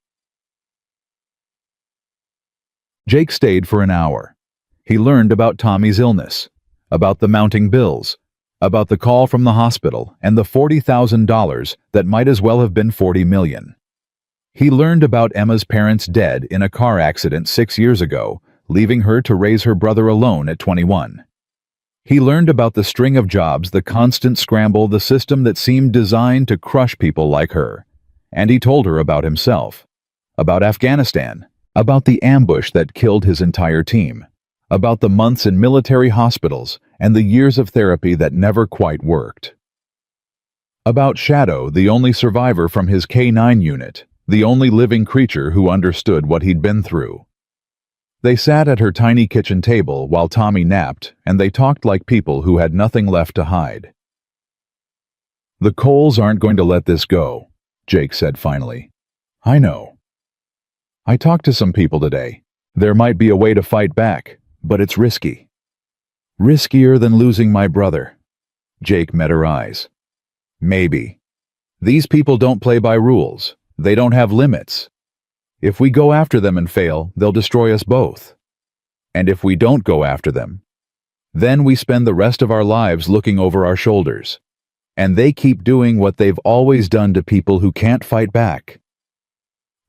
Jake stayed for an hour. He learned about Tommy's illness, about the mounting bills, about the call from the hospital and the $40,000 that might as well have been $40 million. He learned about Emma's parents dead in a car accident 6 years ago, leaving her to raise her brother alone at 21. He learned about the string of jobs, the constant scramble, the system that seemed designed to crush people like her. And he told her about himself, about Afghanistan, About the ambush that killed his entire team. About the months in military hospitals and the years of therapy that never quite worked. About Shadow, the only survivor from his K-9 unit, the only living creature who understood what he'd been through. They sat at her tiny kitchen table while Tommy napped, and they talked like people who had nothing left to hide. "The Coles aren't going to let this go," Jake said finally. "I know. I talked to some people today. There might be a way to fight back, but it's risky. Riskier than losing my brother." Jake met her eyes. "Maybe. These people don't play by rules. They don't have limits. If we go after them and fail, they'll destroy us both. And if we don't go after them, then we spend the rest of our lives looking over our shoulders. And they keep doing what they've always done to people who can't fight back."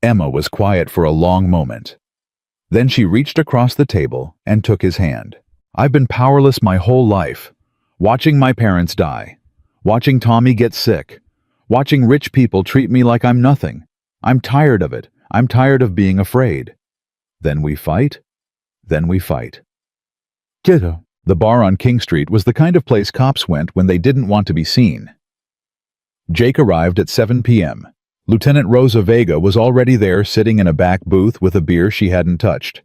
Emma was quiet for a long moment. Then she reached across the table and took his hand. "I've been powerless my whole life, watching my parents die, watching Tommy get sick, watching rich people treat me like I'm nothing. I'm tired of it. I'm tired of being afraid. Then we fight. Then we fight." Kiddo. The bar on King Street was the kind of place cops went when they didn't want to be seen. Jake arrived at 7 p.m. Lieutenant Rosa Vega was already there, sitting in a back booth with a beer she hadn't touched.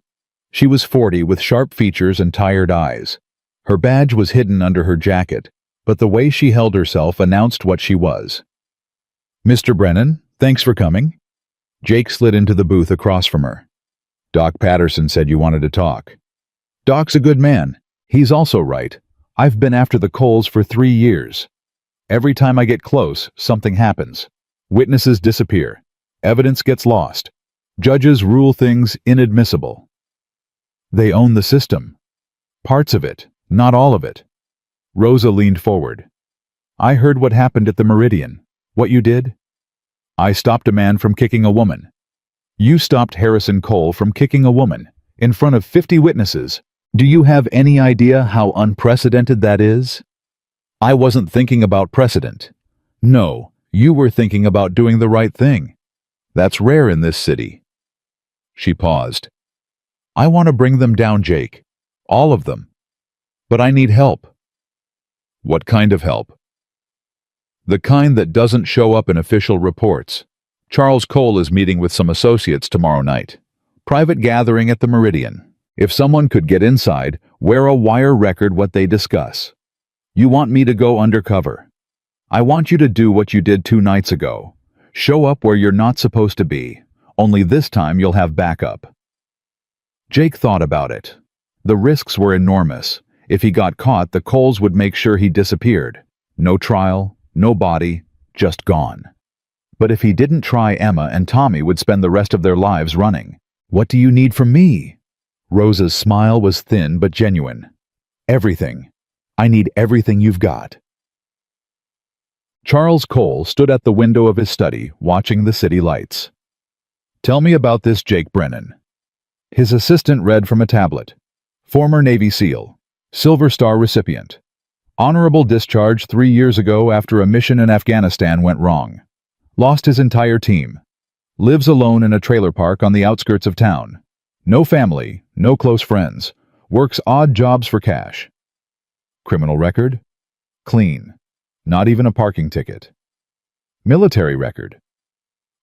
She was 40 with sharp features and tired eyes. Her badge was hidden under her jacket, but the way she held herself announced what she was. "Mr. Brennan, thanks for coming." Jake slid into the booth across from her. "Doc Patterson said you wanted to talk." "Doc's a good man. He's also right. I've been after the Coles for 3 years. Every time I get close, something happens. Witnesses disappear. Evidence gets lost. Judges rule things inadmissible. They own the system. Parts of it, not all of it." Rosa leaned forward. "I heard what happened at the Meridian. What you did? I stopped a man from kicking a woman. You stopped Harrison Cole from kicking a woman in front of 50 witnesses. Do you have any idea how unprecedented that is?" "I wasn't thinking about precedent. No, you were thinking about doing the right thing. That's rare in this city." She paused. "I want to bring them down, Jake. All of them. But I need help." "What kind of help?" "The kind that doesn't show up in official reports. Charles Cole is meeting with some associates tomorrow night. Private gathering at the Meridian. If someone could get inside, wear a wire record what they discuss. You want me to go undercover. I want you to do what you did 2 nights ago. Show up where you're not supposed to be, only this time you'll have backup." Jake thought about it. The risks were enormous. If he got caught, the Coles would make sure he disappeared. No trial, no body, just gone. But if he didn't try, Emma and Tommy would spend the rest of their lives running. "What do you need from me?" Rosa's smile was thin but genuine. "Everything. I need everything you've got." Charles Cole stood at the window of his study, watching the city lights. "Tell me about this Jake Brennan." His assistant read from a tablet. "Former Navy SEAL. Silver Star recipient. Honorable discharge 3 years ago after a mission in Afghanistan went wrong. Lost his entire team. Lives alone in a trailer park on the outskirts of town. No family, no close friends. Works odd jobs for cash. Criminal record? Clean. Not even a parking ticket. Military record?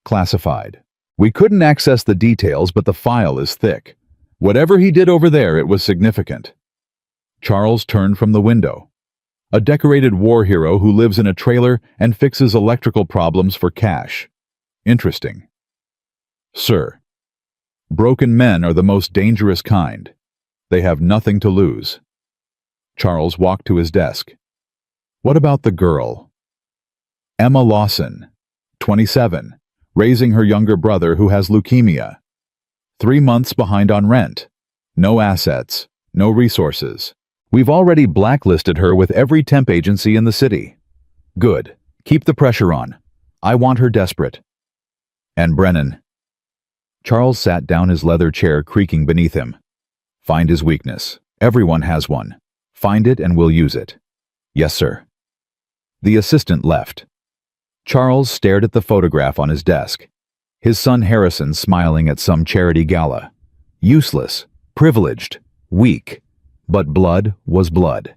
Classified. We couldn't access the details, but the file is thick. Whatever he did over there, it was significant." Charles turned from the window. "A decorated war hero who lives in a trailer and fixes electrical problems for cash. Interesting." "Sir, broken men are the most dangerous kind. They have nothing to lose." Charles walked to his desk. "What about the girl?" "Emma Lawson, 27, raising her younger brother who has leukemia. 3 months behind on rent. No assets, no resources. We've already blacklisted her with every temp agency in the city." "Good. Keep the pressure on. I want her desperate." "And Brennan?" Charles sat down, his leather chair creaking beneath him. "Find his weakness. Everyone has one. Find it and we'll use it." "Yes, sir." The assistant left. Charles stared at the photograph on his desk. His son Harrison smiling at some charity gala. Useless, privileged, weak. But blood was blood.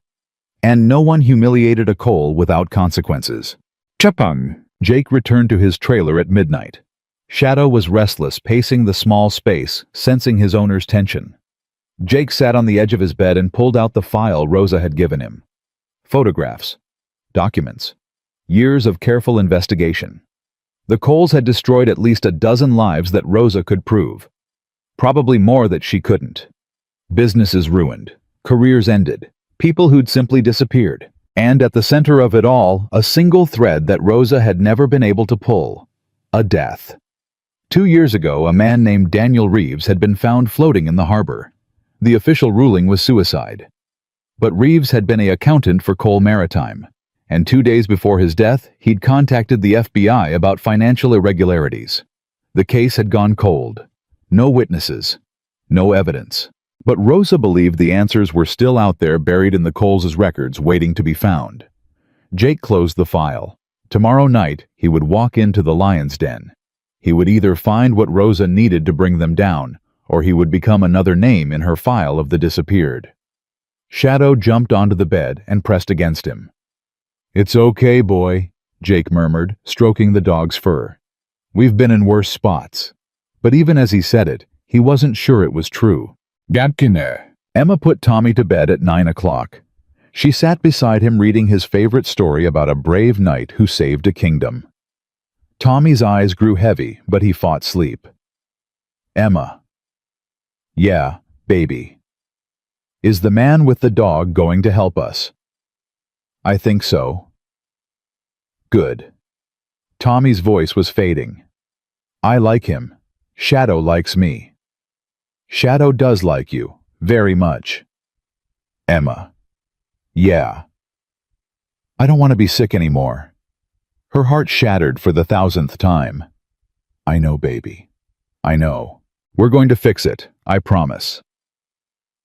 And no one humiliated a Cole without consequences. Chapang. Jake returned to his trailer at midnight. Shadow was restless, pacing the small space, sensing his owner's tension. Jake sat on the edge of his bed and pulled out the file Rosa had given him. Photographs. Documents. Years of careful investigation. The Coles had destroyed at least a dozen lives that Rosa could prove. Probably more that she couldn't. Businesses ruined. Careers ended. People who'd simply disappeared. And at the center of it all, a single thread that Rosa had never been able to pull. A death. 2 years ago, a man named Daniel Reeves had been found floating in the harbor. The official ruling was suicide. But Reeves had been an accountant for Cole Maritime, and 2 days before his death, he'd contacted the FBI about financial irregularities. The case had gone cold. No witnesses. No evidence. But Rosa believed the answers were still out there buried in the Coles' records waiting to be found. Jake closed the file. Tomorrow night, he would walk into the lion's den. He would either find what Rosa needed to bring them down, or he would become another name in her file of the disappeared. Shadow jumped onto the bed and pressed against him. "It's okay, boy," Jake murmured, stroking the dog's fur. "We've been in worse spots." But even as he said it, he wasn't sure it was true. Emma put Tommy to bed at 9 o'clock. She sat beside him reading his favorite story about a brave knight who saved a kingdom. Tommy's eyes grew heavy, but he fought sleep. "Emma." "Yeah, baby." "Is the man with the dog going to help us?" "I think so." "Good." Tommy's voice was fading. "I like him. Shadow likes me." "Shadow does like you, very much." "Emma." "Yeah." "I don't want to be sick anymore." Her heart shattered for the 1,000th time. "I know, baby. I know. We're going to fix it, I promise."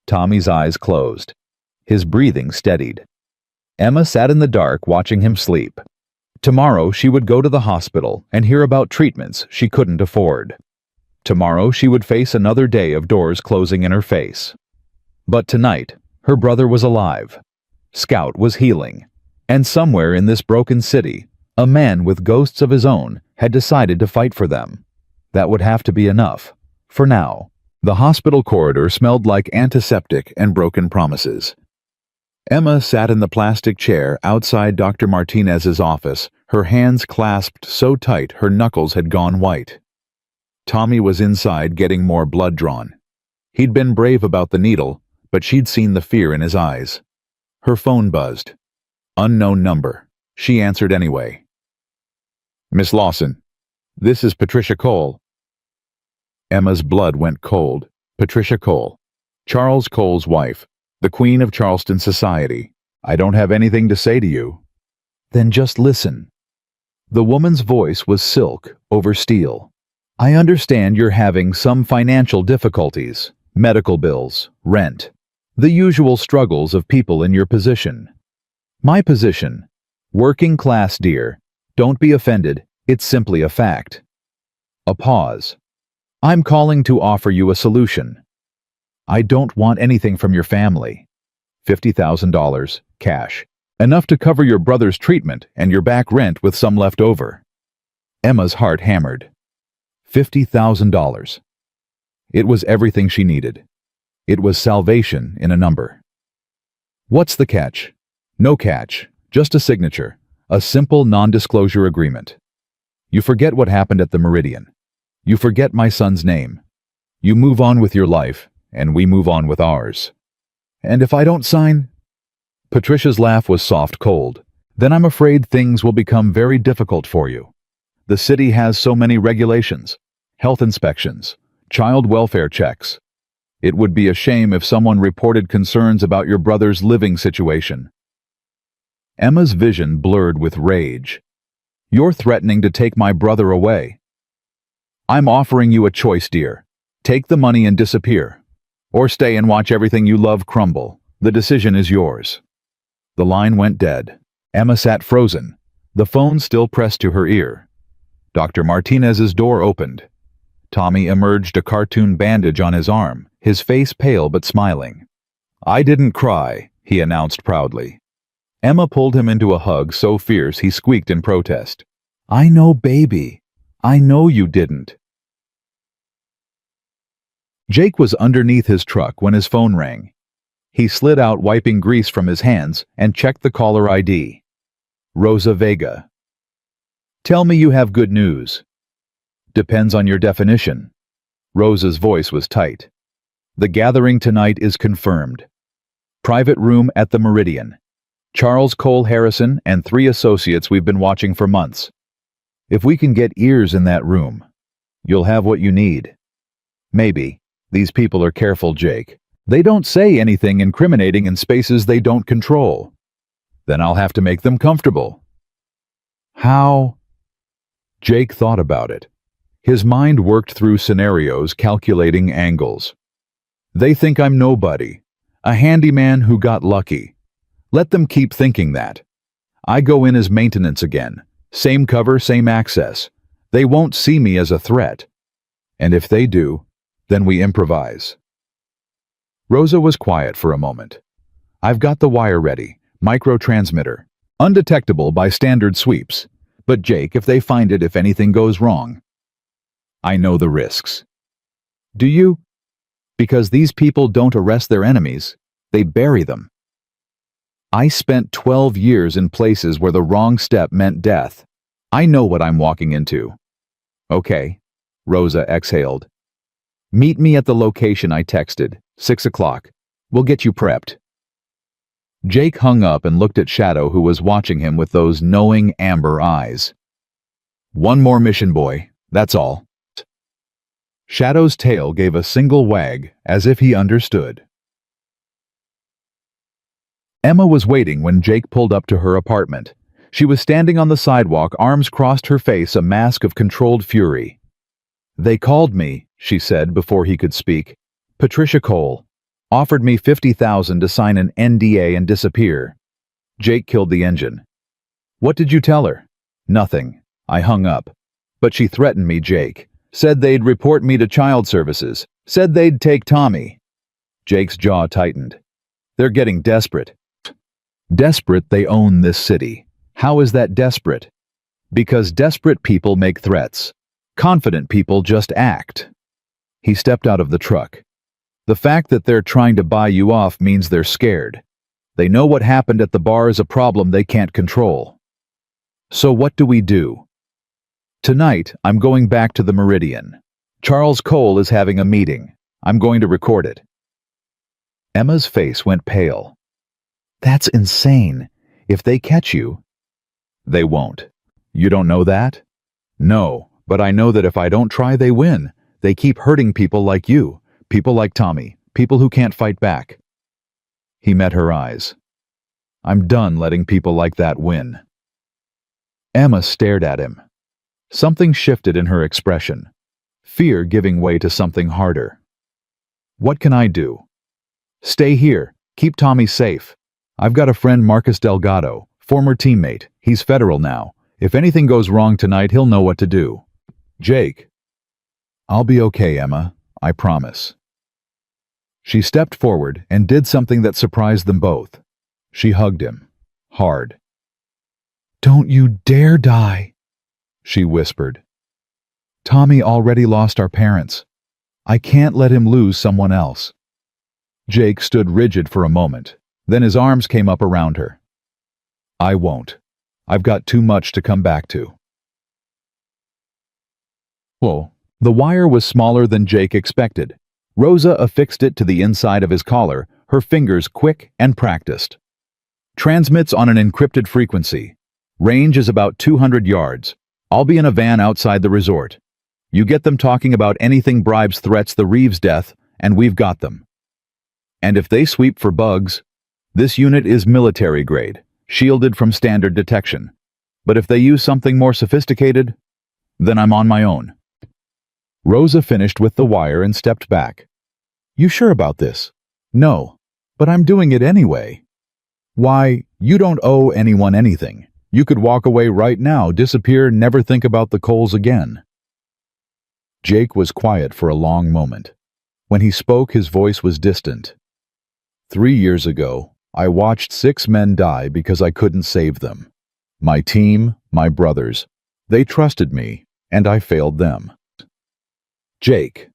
Tommy's eyes closed. His breathing steadied. Emma sat in the dark watching him sleep. Tomorrow she would go to the hospital and hear about treatments she couldn't afford. Tomorrow she would face another day of doors closing in her face. But tonight, her brother was alive. Scout was healing. And somewhere in this broken city, a man with ghosts of his own had decided to fight for them. That would have to be enough. For now. The hospital corridor smelled like antiseptic and broken promises. Emma sat in the plastic chair outside Dr. Martinez's office, her hands clasped so tight her knuckles had gone white. Tommy was inside getting more blood drawn. He'd been brave about the needle, but she'd seen the fear in his eyes. Her phone buzzed. Unknown number. She answered anyway. "Miss Lawson, this is Patricia Cole." Emma's blood went cold. Patricia Cole. Charles Cole's wife. The Queen of Charleston Society. "I don't have anything to say to you." "Then just listen." The woman's voice was silk over steel. "I understand you're having some financial difficulties, medical bills, rent, the usual struggles of people in your position. My position, working class, dear. Don't be offended, it's simply a fact." A pause. "I'm calling to offer you a solution. I don't want anything from your family. $50,000, cash. Enough to cover your brother's treatment and your back rent with some left over." Emma's heart hammered. $50,000. It was everything she needed. It was salvation in a number. "What's the catch?" "No catch, just a signature, a simple non-disclosure agreement. You forget what happened at the Meridian. You forget my son's name. You move on with your life, and we move on with ours." "And if I don't sign?" Patricia's laugh was soft cold. "Then I'm afraid things will become very difficult for you. The city has so many regulations. Health inspections, child welfare checks. It would be a shame if someone reported concerns about your brother's living situation." Emma's vision blurred with rage. "You're threatening to take my brother away." "I'm offering you a choice, dear. Take the money and disappear. Or stay and watch everything you love crumble. The decision is yours." The line went dead. Emma sat frozen, the phone still pressed to her ear. Dr. Martinez's door opened. Tommy emerged, a cartoon bandage on his arm, his face pale but smiling. "I didn't cry," he announced proudly. Emma pulled him into a hug so fierce he squeaked in protest. "I know, baby. I know you didn't." Jake was underneath his truck when his phone rang. He slid out, wiping grease from his hands, and checked the caller ID. Rosa Vega. "Tell me you have good news." "Depends on your definition." Rosa's voice was tight. "The gathering tonight is confirmed. Private room at the Meridian. Charles Cole Harrison and 3 associates we've been watching for months. If we can get ears in that room, you'll have what you need." "Maybe. These people are careful, Jake. They don't say anything incriminating in spaces they don't control." "Then I'll have to make them comfortable." "How?" Jake thought about it. His mind worked through scenarios, calculating angles. "They think I'm nobody, a handyman who got lucky. Let them keep thinking that. I go in as maintenance again. Same cover, same access. They won't see me as a threat. And if they do, then we improvise." Rosa was quiet for a moment. "I've got the wire ready, micro-transmitter. Undetectable by standard sweeps. But Jake, if they find it, if anything goes wrong, I know the risks." "Do you?" "Because these people don't arrest their enemies, they bury them. I spent 12 years in places where the wrong step meant death. I know what I'm walking into." "Okay," Rosa exhaled. "Meet me at the location I texted, 6 o'clock. We'll get you prepped." Jake hung up and looked at Shadow, who was watching him with those knowing amber eyes. "One more mission, boy. That's all." Shadow's tail gave a single wag, as if he understood. Emma was waiting when Jake pulled up to her apartment. She was standing on the sidewalk, arms crossed, her face a mask of controlled fury. "They called me," she said before he could speak. "Patricia Cole. Offered me $50,000 to sign an NDA and disappear." Jake killed the engine. "What did you tell her?" "Nothing. I hung up. But she threatened me, Jake. Said they'd report me to child services. Said they'd take Tommy." Jake's jaw tightened. "They're getting desperate." "Desperate they own this city. How is that desperate?" "Because desperate people make threats. Confident people just act." He stepped out of the truck. "The fact that they're trying to buy you off means they're scared. They know what happened at the bar is a problem they can't control. So what do we do?" "Tonight, I'm going back to the Meridian. Charles Cole is having a meeting. I'm going to record it." Emma's face went pale. "That's insane. If they catch you..." "They won't. You don't know that?" "No, but I know that if I don't try, they win. They keep hurting people like you. People like Tommy, people who can't fight back." He met her eyes. "I'm done letting people like that win." Emma stared at him. Something shifted in her expression, fear giving way to something harder. "What can I do?" "Stay here. Keep Tommy safe. I've got a friend, Marcus Delgado, former teammate. He's federal now. If anything goes wrong tonight, he'll know what to do." "Jake." "I'll be okay, Emma. I promise." She stepped forward and did something that surprised them both. She hugged him, hard. "Don't you dare die," she whispered. "Tommy already lost our parents. I can't let him lose someone else." Jake stood rigid for a moment, then his arms came up around her. "I won't. I've got too much to come back to." Whoa. The wire was smaller than Jake expected. Rosa affixed it to the inside of his collar, her fingers quick and practiced. "Transmits on an encrypted frequency. Range is about 200 yards. I'll be in a van outside the resort. You get them talking about anything bribes, threats, the Reeves death, and we've got them. And if they sweep for bugs, this unit is military grade, shielded from standard detection. But if they use something more sophisticated, then I'm on my own." Rosa finished with the wire and stepped back. "You sure about this?" "No, but I'm doing it anyway." "Why, you don't owe anyone anything. You could walk away right now, disappear, never think about the coals again." Jake was quiet for a long moment. When he spoke, his voice was distant. 3 years ago, I watched 6 men die because I couldn't save them. My team, my brothers. They trusted me, and I failed them. Jake.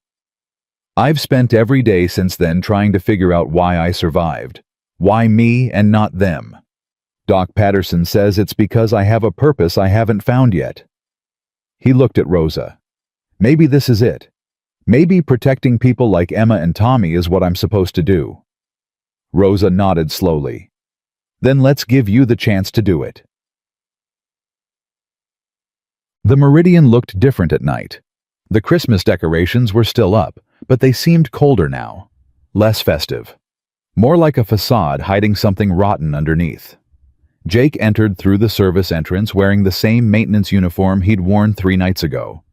I've spent every day since then trying to figure out why I survived. Why me and not them? Doc Patterson says it's because I have a purpose I haven't found yet. He looked at Rosa. Maybe this is it. Maybe protecting people like Emma and Tommy is what I'm supposed to do. Rosa nodded slowly. Then let's give you the chance to do it. The Meridian looked different at night. The Christmas decorations were still up, but they seemed colder now. Less festive. More like a facade hiding something rotten underneath. Jake entered through the service entrance wearing the same maintenance uniform he'd worn 3 nights ago.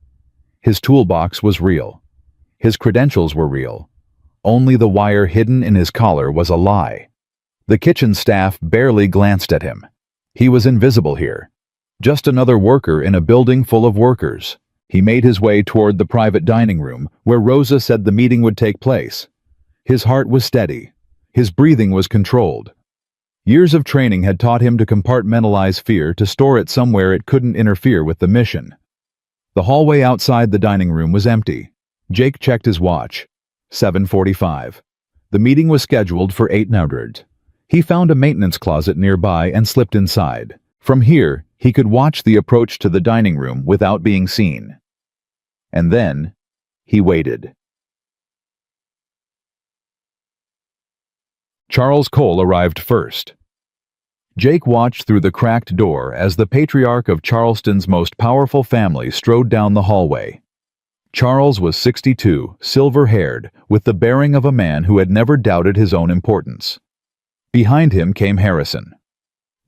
His toolbox was real. His credentials were real. Only the wire hidden in his collar was a lie. The kitchen staff barely glanced at him. He was invisible here. Just another worker in a building full of workers. He made his way toward the private dining room where Rosa said the meeting would take place. His heart was steady. His breathing was controlled. Years of training had taught him to compartmentalize fear, to store it somewhere it couldn't interfere with the mission. The hallway outside the dining room was empty. Jake checked his watch. 7:45. The meeting was scheduled for 8:00. He found a maintenance closet nearby and slipped inside. From here, he could watch the approach to the dining room without being seen. And then, he waited. Charles Cole arrived first. Jake watched through the cracked door as the patriarch of Charleston's most powerful family strode down the hallway. Charles was 62, silver-haired, with the bearing of a man who had never doubted his own importance. Behind him came Harrison.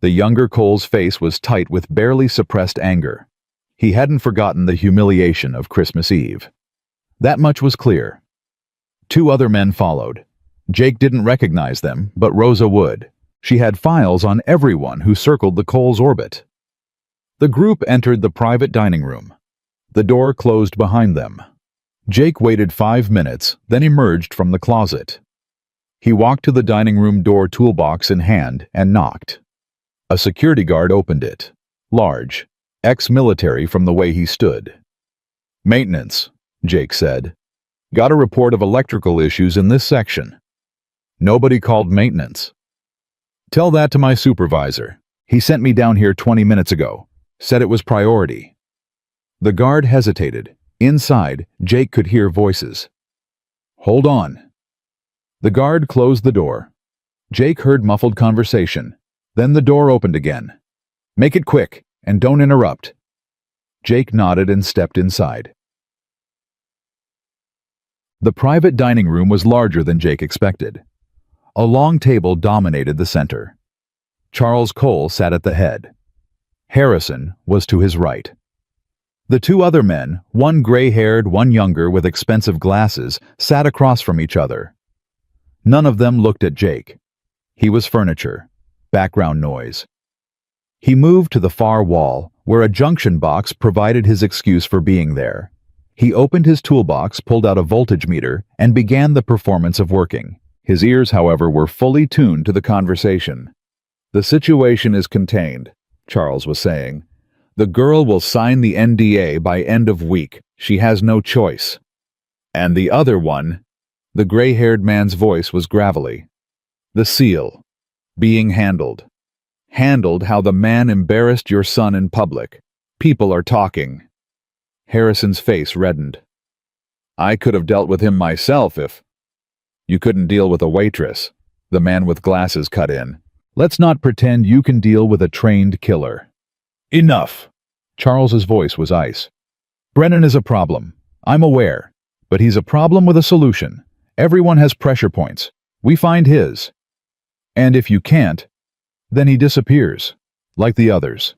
The younger Cole's face was tight with barely suppressed anger. He hadn't forgotten the humiliation of Christmas Eve. That much was clear. 2 other men followed. Jake didn't recognize them, but Rosa would. She had files on everyone who circled the Cole's orbit. The group entered the private dining room. The door closed behind them. Jake waited 5 minutes, then emerged from the closet. He walked to the dining room door, toolbox in hand, and knocked. A security guard opened it. Large, ex-military from the way he stood. "Maintenance," Jake said. "Got a report of electrical issues in this section." "Nobody called maintenance." "Tell that to my supervisor. He sent me down here 20 minutes ago. Said it was priority." The guard hesitated. Inside, Jake could hear voices. "Hold on." The guard closed the door. Jake heard muffled conversation. Then the door opened again. "Make it quick, and don't interrupt." Jake nodded and stepped inside. The private dining room was larger than Jake expected. A long table dominated the center. Charles Cole sat at the head. Harrison was to his right. The 2 other men, one gray-haired, one younger with expensive glasses, sat across from each other. None of them looked at Jake. He was furniture, background noise. He moved to the far wall, where a junction box provided his excuse for being there. He opened his toolbox, pulled out a voltage meter, and began the performance of working. His ears, however, were fully tuned to the conversation. "The situation is contained," Charles was saying. "The girl will sign the NDA by end of week. She has no choice." "And the other one," the gray-haired man's voice was gravelly. "The seal. Being handled. Handled how the man embarrassed your son in public. People are talking." Harrison's face reddened. "I could have dealt with him myself if—" "You couldn't deal with a waitress," the man with glasses cut in. "Let's not pretend you can deal with a trained killer." "Enough!" Charles's voice was ice. "Brennan is a problem. I'm aware. But he's a problem with a solution. Everyone has pressure points. We find his. And if you can't, then he disappears, like the others."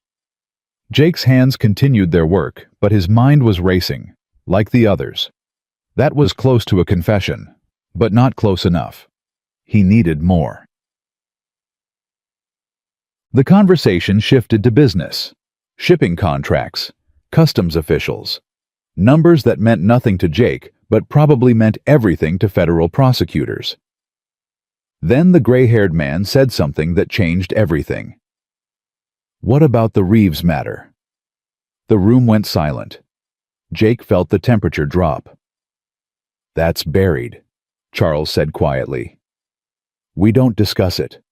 Jake's hands continued their work, but his mind was racing, like the others. That was close to a confession, but not close enough. He needed more. The conversation shifted to business, shipping contracts, customs officials, numbers that meant nothing to Jake but probably meant everything to federal prosecutors. Then the gray-haired man said something that changed everything. "What about the Reeves matter?" The room went silent. Jake felt the temperature drop. "That's buried," Charles said quietly. "We don't discuss it.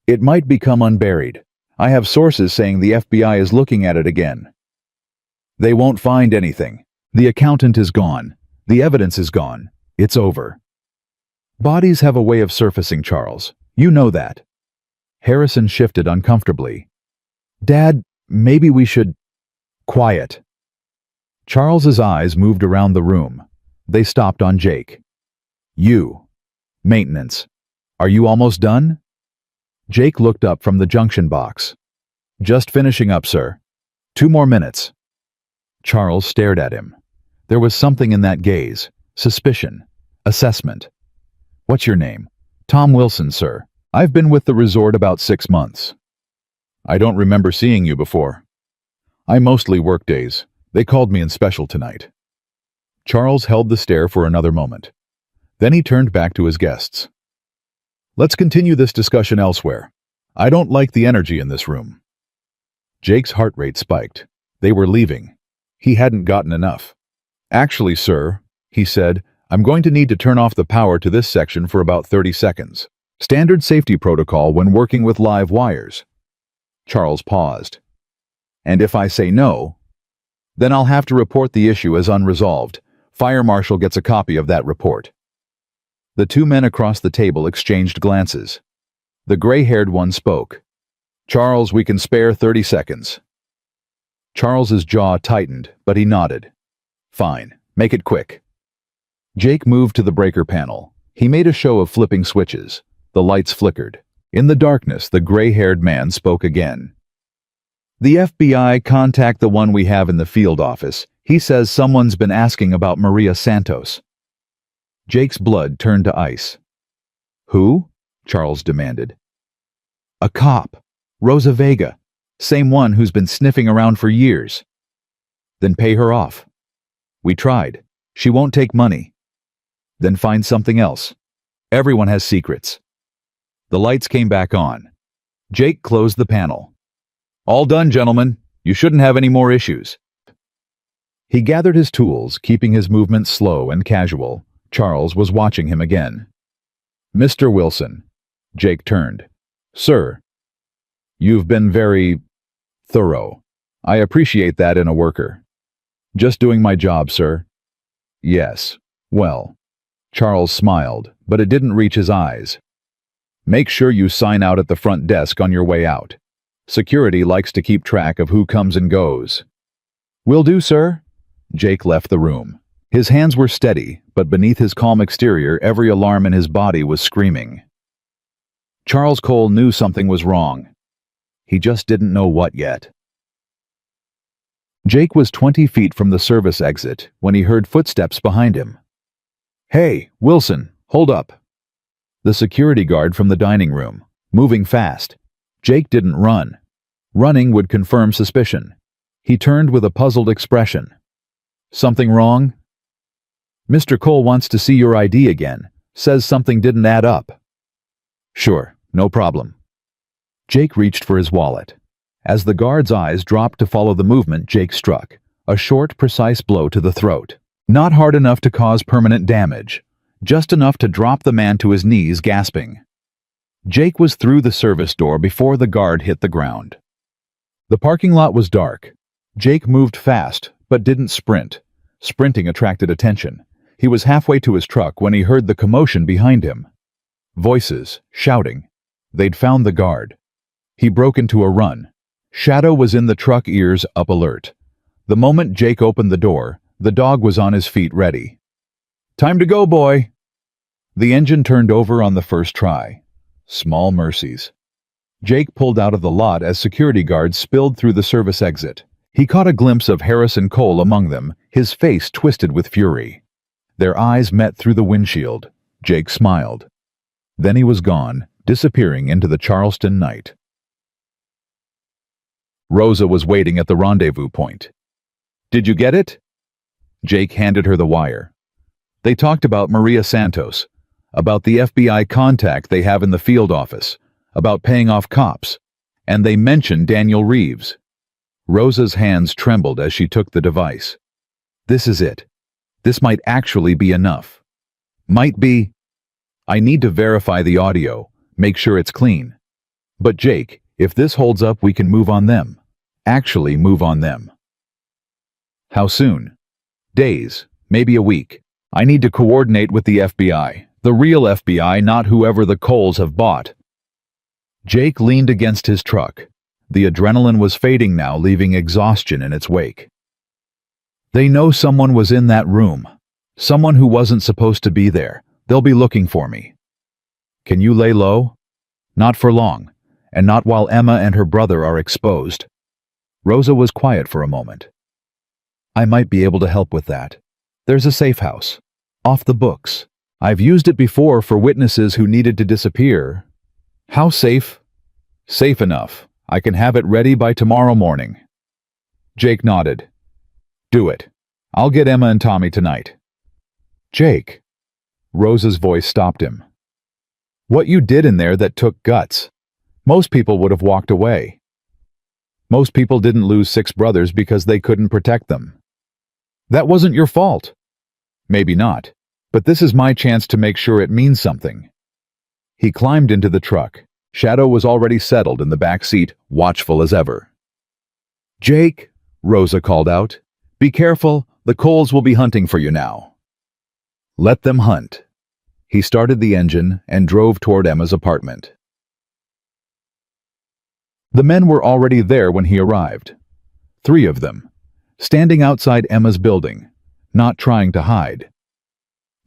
It might become unburied. I have sources saying the FBI is looking at it again. They won't find anything. The accountant is gone. The evidence is gone. It's over." "Bodies have a way of surfacing, Charles. You know that." Harrison shifted uncomfortably. "Dad, maybe we should—" "Quiet." Charles's eyes moved around the room. They stopped on Jake. "You. Maintenance. Are you almost done?" Jake looked up from the junction box. "Just finishing up, sir. 2 more minutes." Charles stared at him. There was something in that gaze. Suspicion. Assessment. "What's your name?" "Tom Wilson, sir. I've been with the resort about 6 months." "I don't remember seeing you before." "I mostly work days. They called me in special tonight." Charles held the stare for another moment. Then he turned back to his guests. "Let's continue this discussion elsewhere. I don't like the energy in this room." Jake's heart rate spiked. They were leaving. He hadn't gotten enough. "Actually, sir," he said, "I'm going to need to turn off the power to this section for about 30 seconds. Standard safety protocol when working with live wires." Charles paused. "And if I say no, then I'll have to report the issue as unresolved. Fire marshal gets a copy of that report." The 2 men across the table exchanged glances. The gray-haired one spoke. "Charles, we can spare 30 seconds." Charles's jaw tightened, but he nodded. "Fine, make it quick." Jake moved to the breaker panel. He made a show of flipping switches. The lights flickered. In the darkness, the gray-haired man spoke again. "The FBI, contact the one we have in the field office. He says someone's been asking about Maria Santos." Jake's blood turned to ice. "Who?" Charles demanded. "A cop. Rosa Vega. Same one who's been sniffing around for years." "Then pay her off." "We tried. She won't take money." "Then find something else. Everyone has secrets." The lights came back on. Jake closed the panel. "All done, gentlemen. You shouldn't have any more issues." He gathered his tools, keeping his movements slow and casual. Charles was watching him again. "Mr. Wilson." Jake turned. "Sir, you've been very thorough. I appreciate that in a worker." "Just doing my job, sir." "Yes. Well." Charles smiled, but it didn't reach his eyes. "Make sure you sign out at the front desk on your way out. Security likes to keep track of who comes and goes." "Will do, sir." Jake left the room. His hands were steady, but beneath his calm exterior, every alarm in his body was screaming. Charles Cole knew something was wrong. He just didn't know what yet. Jake was 20 feet from the service exit when he heard footsteps behind him. "Hey, Wilson, hold up." The security guard from the dining room, moving fast. Jake didn't run. Running would confirm suspicion. He turned with a puzzled expression. "Something wrong?" "Mr. Cole wants to see your ID again. Says something didn't add up." "Sure, no problem." Jake reached for his wallet. As the guard's eyes dropped to follow the movement, Jake struck. A short, precise blow to the throat. Not hard enough to cause permanent damage. Just enough to drop the man to his knees, gasping. Jake was through the service door before the guard hit the ground. The parking lot was dark. Jake moved fast, but didn't sprint. Sprinting attracted attention. He was halfway to his truck when he heard the commotion behind him. Voices, shouting. They'd found the guard. He broke into a run. Shadow was in the truck, ears up, alert. The moment Jake opened the door, the dog was on his feet, ready. "Time to go, boy!" The engine turned over on the first try. Small mercies. Jake pulled out of the lot as security guards spilled through the service exit. He caught a glimpse of Harrison Cole among them, his face twisted with fury. Their eyes met through the windshield. Jake smiled. Then he was gone, disappearing into the Charleston night. Rosa was waiting at the rendezvous point. "Did you get it?" Jake handed her the wire. They talked about Maria Santos, about the FBI contact they have in the field office, about paying off cops, and they mentioned Daniel Reeves. Rosa's hands trembled as she took the device. "This is it. This might actually be enough. Might be. I need to verify the audio, make sure it's clean. But Jake, if this holds up, we can move on them. Actually move on them." "How soon?" "Days, maybe a week. I need to coordinate with the FBI. The real FBI, not whoever the Coles have bought." Jake leaned against his truck. The adrenaline was fading now, leaving exhaustion in its wake. "They know someone was in that room. Someone who wasn't supposed to be there. They'll be looking for me." "Can you lay low?" "Not for long, and not while Emma and her brother are exposed." Rosa was quiet for a moment. "I might be able to help with that. There's a safe house. Off the books. I've used it before for witnesses who needed to disappear." "How safe?" "Safe enough. I can have it ready by tomorrow morning." Jake nodded. "Do it. I'll get Emma and Tommy tonight." "Jake." Rosa's voice stopped him. "What you did in there that took guts. Most people would have walked away. Most people didn't lose 6 brothers because they couldn't protect them. That wasn't your fault." "Maybe not, but this is my chance to make sure it means something." He climbed into the truck. Shadow was already settled in the back seat, watchful as ever. "Jake," Rosa called out, "be careful, the Coles will be hunting for you now." "Let them hunt." He started the engine and drove toward Emma's apartment. The men were already there when he arrived. 3 of them, standing outside Emma's building, not trying to hide.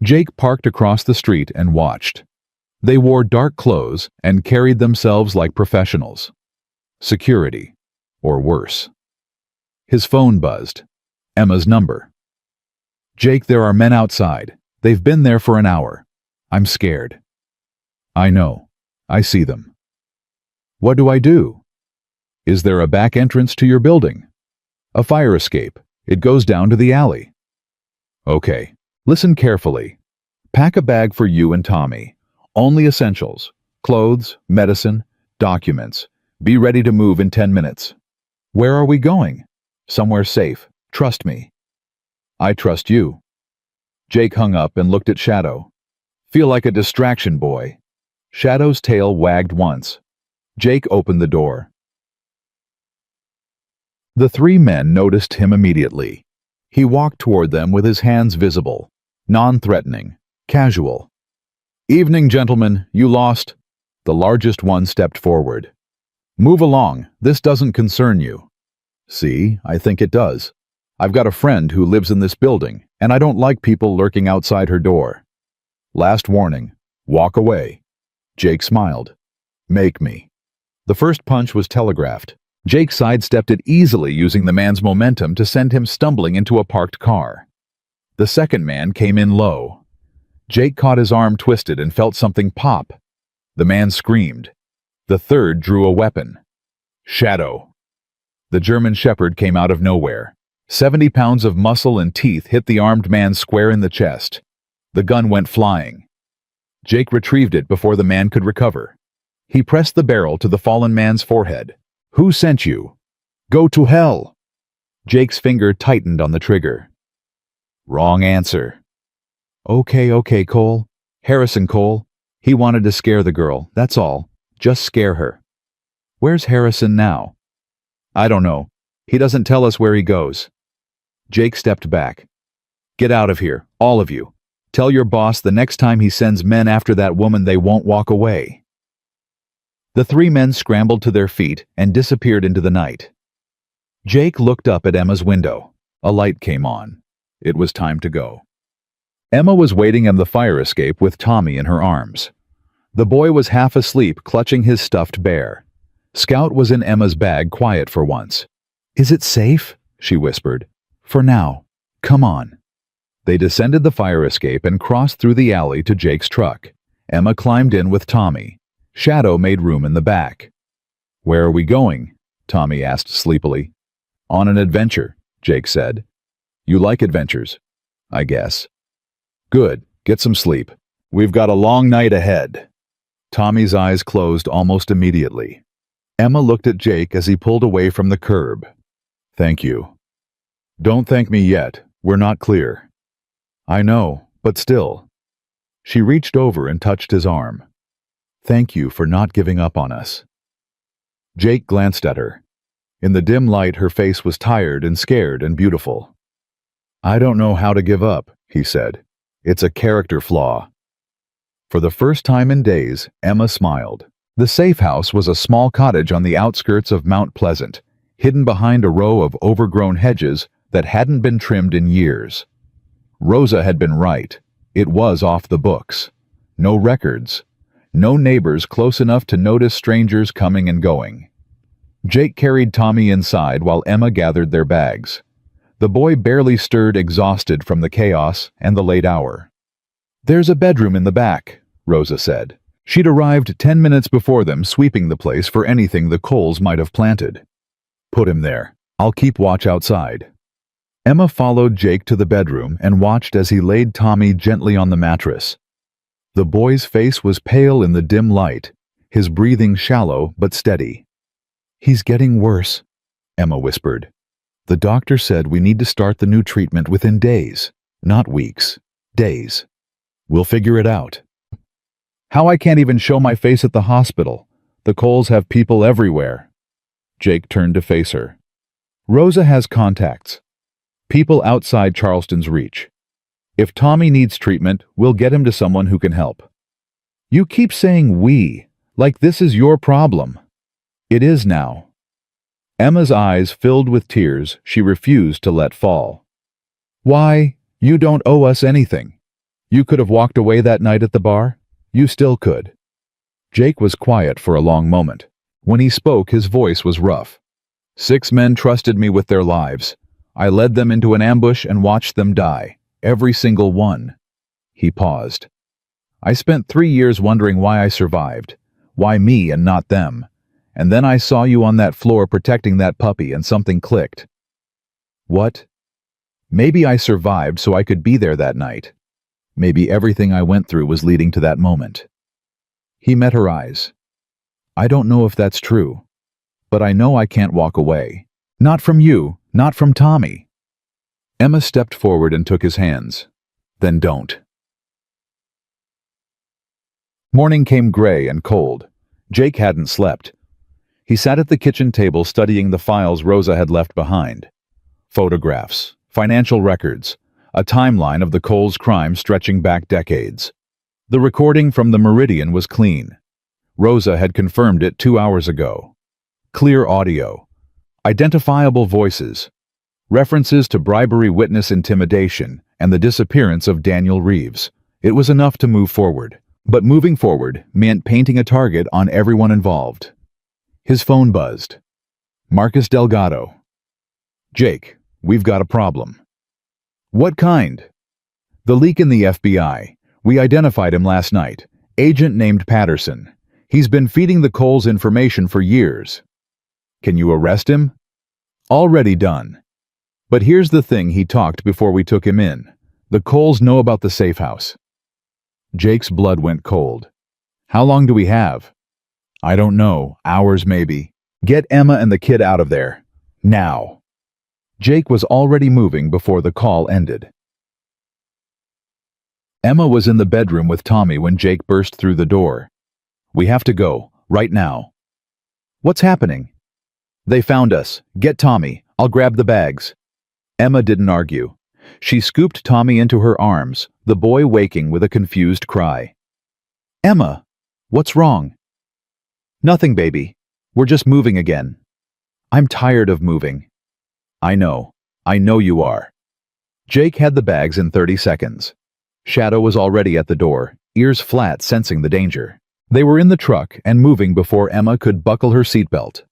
Jake parked across the street and watched. They wore dark clothes and carried themselves like professionals. Security, or worse. His phone buzzed. Emma's number. "Jake, there are men outside. They've been there for an hour. I'm scared." "I know. I see them." "What do I do?" "Is there a back entrance to your building?" "A fire escape. It goes down to the alley." "Okay. Listen carefully. Pack a bag for you and Tommy. Only essentials. Clothes, medicine, documents. Be ready to move in 10 minutes. "Where are we going?" "Somewhere safe. Trust me." "I trust you." Jake hung up and looked at Shadow. "Feel like a distraction, boy." Shadow's tail wagged once. Jake opened the door. The 3 men noticed him immediately. He walked toward them with his hands visible, non-threatening, casual. "Evening, gentlemen, you lost." The largest one stepped forward. "Move along, this doesn't concern you." "See, I think it does. I've got a friend who lives in this building, and I don't like people lurking outside her door. Last warning, walk away." Jake smiled. "Make me." The first punch was telegraphed. Jake sidestepped it easily, using the man's momentum to send him stumbling into a parked car. The second man came in low. Jake caught his arm twisted and felt something pop. The man screamed. The third drew a weapon. Shadow. The German Shepherd came out of nowhere. 70 pounds of muscle and teeth hit the armed man square in the chest. The gun went flying. Jake retrieved it before the man could recover. He pressed the barrel to the fallen man's forehead. "Who sent you?" "Go to hell." Jake's finger tightened on the trigger. "Wrong answer." Okay, Cole. Harrison Cole. He wanted to scare the girl, that's all. Just scare her." "Where's Harrison now?" "I don't know. He doesn't tell us where he goes." Jake stepped back. "Get out of here, all of you. Tell your boss the next time he sends men after that woman they won't walk away." The 3 men scrambled to their feet and disappeared into the night. Jake looked up at Emma's window. A light came on. It was time to go. Emma was waiting in the fire escape with Tommy in her arms. The boy was half asleep, clutching his stuffed bear. Scout was in Emma's bag, quiet for once. "Is it safe?" she whispered. "For now. Come on." They descended the fire escape and crossed through the alley to Jake's truck. Emma climbed in with Tommy. Shadow made room in the back. "Where are we going?" Tommy asked sleepily. On an adventure, Jake said. You like adventures, I guess. Good, get some sleep. We've got a long night ahead. Tommy's eyes closed almost immediately. Emma looked at Jake as he pulled away from the curb. Thank you. Don't thank me yet, we're not clear. I know, but still. She reached over and touched his arm. Thank you for not giving up on us. Jake glanced at her. In the dim light, her face was tired and scared and beautiful. I don't know how to give up, he said. It's a character flaw. For the first time in days, Emma smiled. The safe house was a small cottage on the outskirts of Mount Pleasant, hidden behind a row of overgrown hedges that hadn't been trimmed in years. Rosa had been right. It was off the books. No records. No neighbors close enough to notice strangers coming and going. Jake carried Tommy inside while Emma gathered their bags. The boy barely stirred, exhausted from the chaos and the late hour. There's a bedroom in the back, Rosa said. She'd arrived 10 minutes before them, sweeping the place for anything the Coles might have planted. Put him there. I'll keep watch outside. Emma followed Jake to the bedroom and watched as he laid Tommy gently on the mattress. The boy's face was pale in the dim light, his breathing shallow but steady. He's getting worse, Emma whispered. The doctor said we need to start the new treatment within days, not weeks. Days. We'll figure it out. How I can't even show my face at the hospital. The Coles have people everywhere. Jake turned to face her. Rosa has contacts. People outside Charleston's reach. If Tommy needs treatment, we'll get him to someone who can help. You keep saying we, like this is your problem. It is now. Emma's eyes filled with tears she refused to let fall. Why, you don't owe us anything. You could have walked away that night at the bar. You still could. Jake was quiet for a long moment. When he spoke, his voice was rough. 6 men trusted me with their lives. I led them into an ambush and watched them die. Every single one. He paused. I spent 3 years wondering why I survived. Why me and not them? And then I saw you on that floor protecting that puppy and something clicked. What? Maybe I survived so I could be there that night. Maybe everything I went through was leading to that moment. He met her eyes. I don't know if that's true, but I know I can't walk away. Not from you, not from Tommy. Emma stepped forward and took his hands. Then don't. Morning came gray and cold. Jake hadn't slept. He sat at the kitchen table studying the files Rosa had left behind. Photographs, financial records, a timeline of the Coles crime stretching back decades. The recording from the Meridian was clean. Rosa had confirmed it 2 hours ago. Clear audio. Identifiable voices. References to bribery, witness intimidation, and the disappearance of Daniel Reeves. It was enough to move forward. But moving forward meant painting a target on everyone involved. His phone buzzed. Marcus Delgado. Jake, we've got a problem. What kind? The leak in the FBI. We identified him last night. Agent named Patterson. He's been feeding the Coles information for years. Can you arrest him? Already done. But here's the thing, he talked before we took him in. The Coles know about the safe house. Jake's blood went cold. How long do we have? I don't know, hours maybe. Get Emma and the kid out of there. Now. Jake was already moving before the call ended. Emma was in the bedroom with Tommy when Jake burst through the door. We have to go, right now. What's happening? They found us. Get Tommy. I'll grab the bags. Emma didn't argue. She scooped Tommy into her arms, the boy waking with a confused cry. Emma, what's wrong? Nothing, baby. We're just moving again. I'm tired of moving. I know you are. Jake had the bags in 30 seconds. Shadow was already at the door, ears flat, sensing the danger. They were in the truck and moving before Emma could buckle her seatbelt.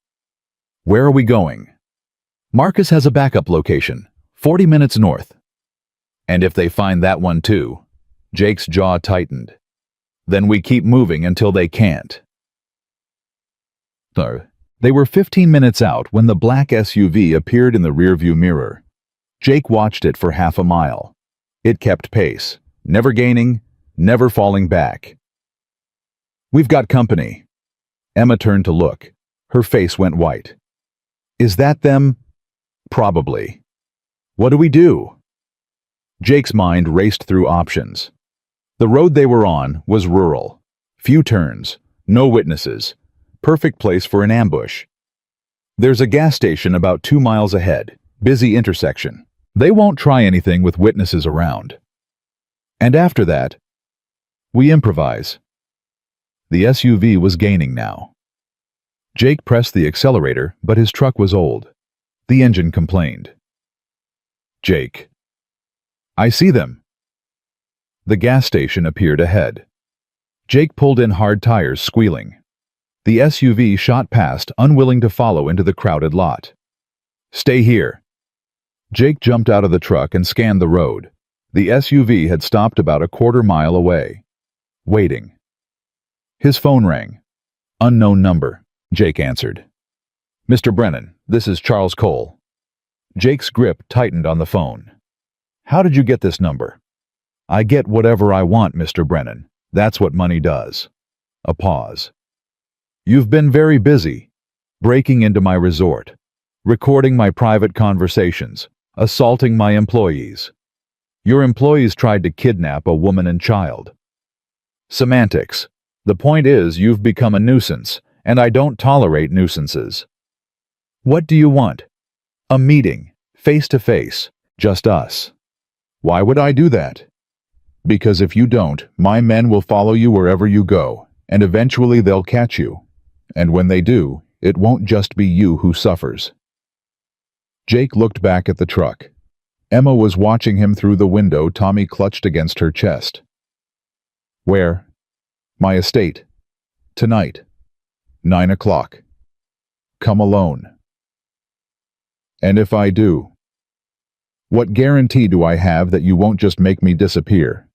Where are we going? Marcus has a backup location, 40 minutes north. And if they find that one too? Jake's jaw tightened. Then we keep moving until they can't. They were 15 minutes out when the black SUV appeared in the rearview mirror. Jake watched it for half a mile. It kept pace, never gaining, never falling back. "We've got company." Emma turned to look. Her face went white. "Is that them?" "Probably." "What do we do?" Jake's mind raced through options. The road they were on was rural. Few turns, no witnesses. Perfect place for an ambush. "There's a gas station about 2 miles ahead. Busy intersection. They won't try anything with witnesses around. And after that, we improvise." The SUV was gaining now. Jake pressed the accelerator, but his truck was old. The engine complained. "Jake." "I see them." The gas station appeared ahead. Jake pulled in hard tires, squealing. The SUV shot past, unwilling to follow into the crowded lot. "Stay here." Jake jumped out of the truck and scanned the road. The SUV had stopped about a quarter-mile away. Waiting. His phone rang. "Unknown number," Jake answered. "Mr. Brennan, this is Charles Cole." Jake's grip tightened on the phone. "How did you get this number?" "I get whatever I want, Mr. Brennan. That's what money does." A pause. "You've been very busy. Breaking into my resort. Recording my private conversations. Assaulting my employees. Your employees tried to kidnap a woman and child." "Semantics. The point is, you've become a nuisance, and I don't tolerate nuisances." "What do you want?" "A meeting. Face to face. Just us." "Why would I do that?" "Because if you don't, my men will follow you wherever you go, and eventually they'll catch you. And when they do, it won't just be you who suffers." Jake looked back at the truck. Emma was watching him through the window, Tommy clutched against her chest. "Where?" "My estate. Tonight. 9 o'clock. Come alone." "And if I do?" "What guarantee do I have that you won't just make me disappear?"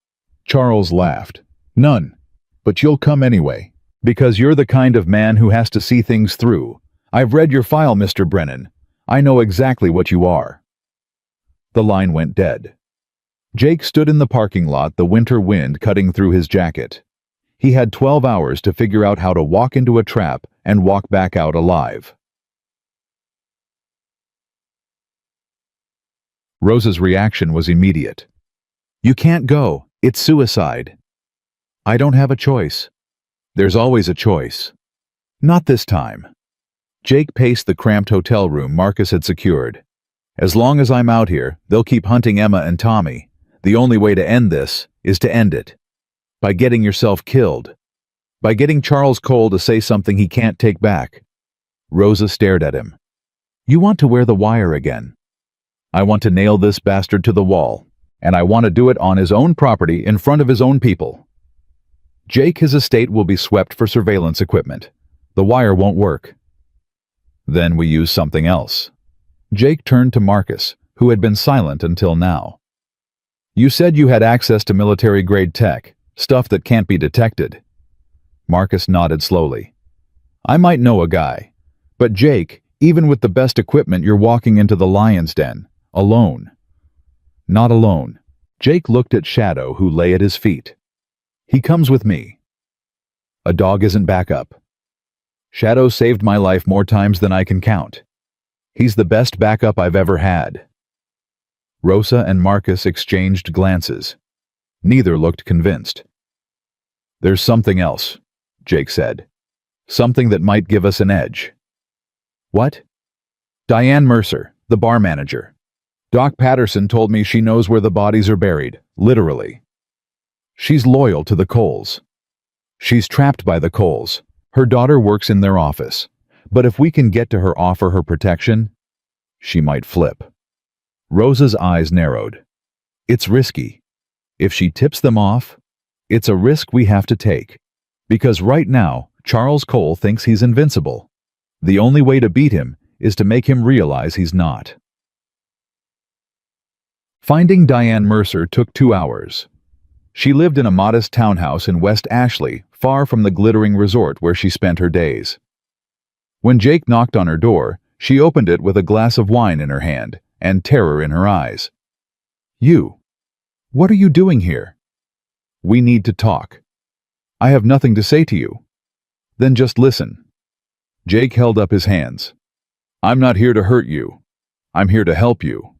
Charles laughed. "None. But you'll come anyway. Because you're the kind of man who has to see things through. I've read your file, Mr. Brennan. I know exactly what you are." The line went dead. Jake stood in the parking lot, the winter wind cutting through his jacket. He had 12 hours to figure out how to walk into a trap and walk back out alive. Rosa's reaction was immediate. "You can't go. It's suicide." "I don't have a choice." "There's always a choice." "Not this time." Jake paced the cramped hotel room Marcus had secured. "As long as I'm out here, they'll keep hunting Emma and Tommy. The only way to end this is to end it. By getting yourself killed. By getting Charles Cole to say something he can't take back." Rosa stared at him. "You want to wear the wire again." "I want to nail this bastard to the wall. And I want to do it on his own property in front of his own people. Jake, his estate will be swept for surveillance equipment. The wire won't work." "Then we use something else." Jake turned to Marcus, who had been silent until now. "You said you had access to military-grade tech, stuff that can't be detected." Marcus nodded slowly. "I might know a guy. But Jake, even with the best equipment, you're walking into the lion's den, alone." "Not alone." Jake looked at Shadow, who lay at his feet. "He comes with me." "A dog isn't backup." "Shadow saved my life more times than I can count. He's the best backup I've ever had." Rosa and Marcus exchanged glances. Neither looked convinced. "There's something else," Jake said. "Something that might give us an edge." "What?" "Diane Mercer, the bar manager. Doc Patterson told me she knows where the bodies are buried, literally. She's loyal to the Coles. She's trapped by the Coles. Her daughter works in their office. But if we can get to her, offer her protection, she might flip." Rosa's eyes narrowed. "It's risky. If she tips them off, it's a risk we have to take. Because right now, Charles Cole thinks he's invincible. The only way to beat him is to make him realize he's not." Finding Diane Mercer took 2 hours. She lived in a modest townhouse in West Ashley, far from the glittering resort where she spent her days. When Jake knocked on her door, she opened it with a glass of wine in her hand and terror in her eyes. "You. What are you doing here?" "We need to talk." "I have nothing to say to you." "Then just listen." Jake held up his hands. "I'm not here to hurt you. I'm here to help you."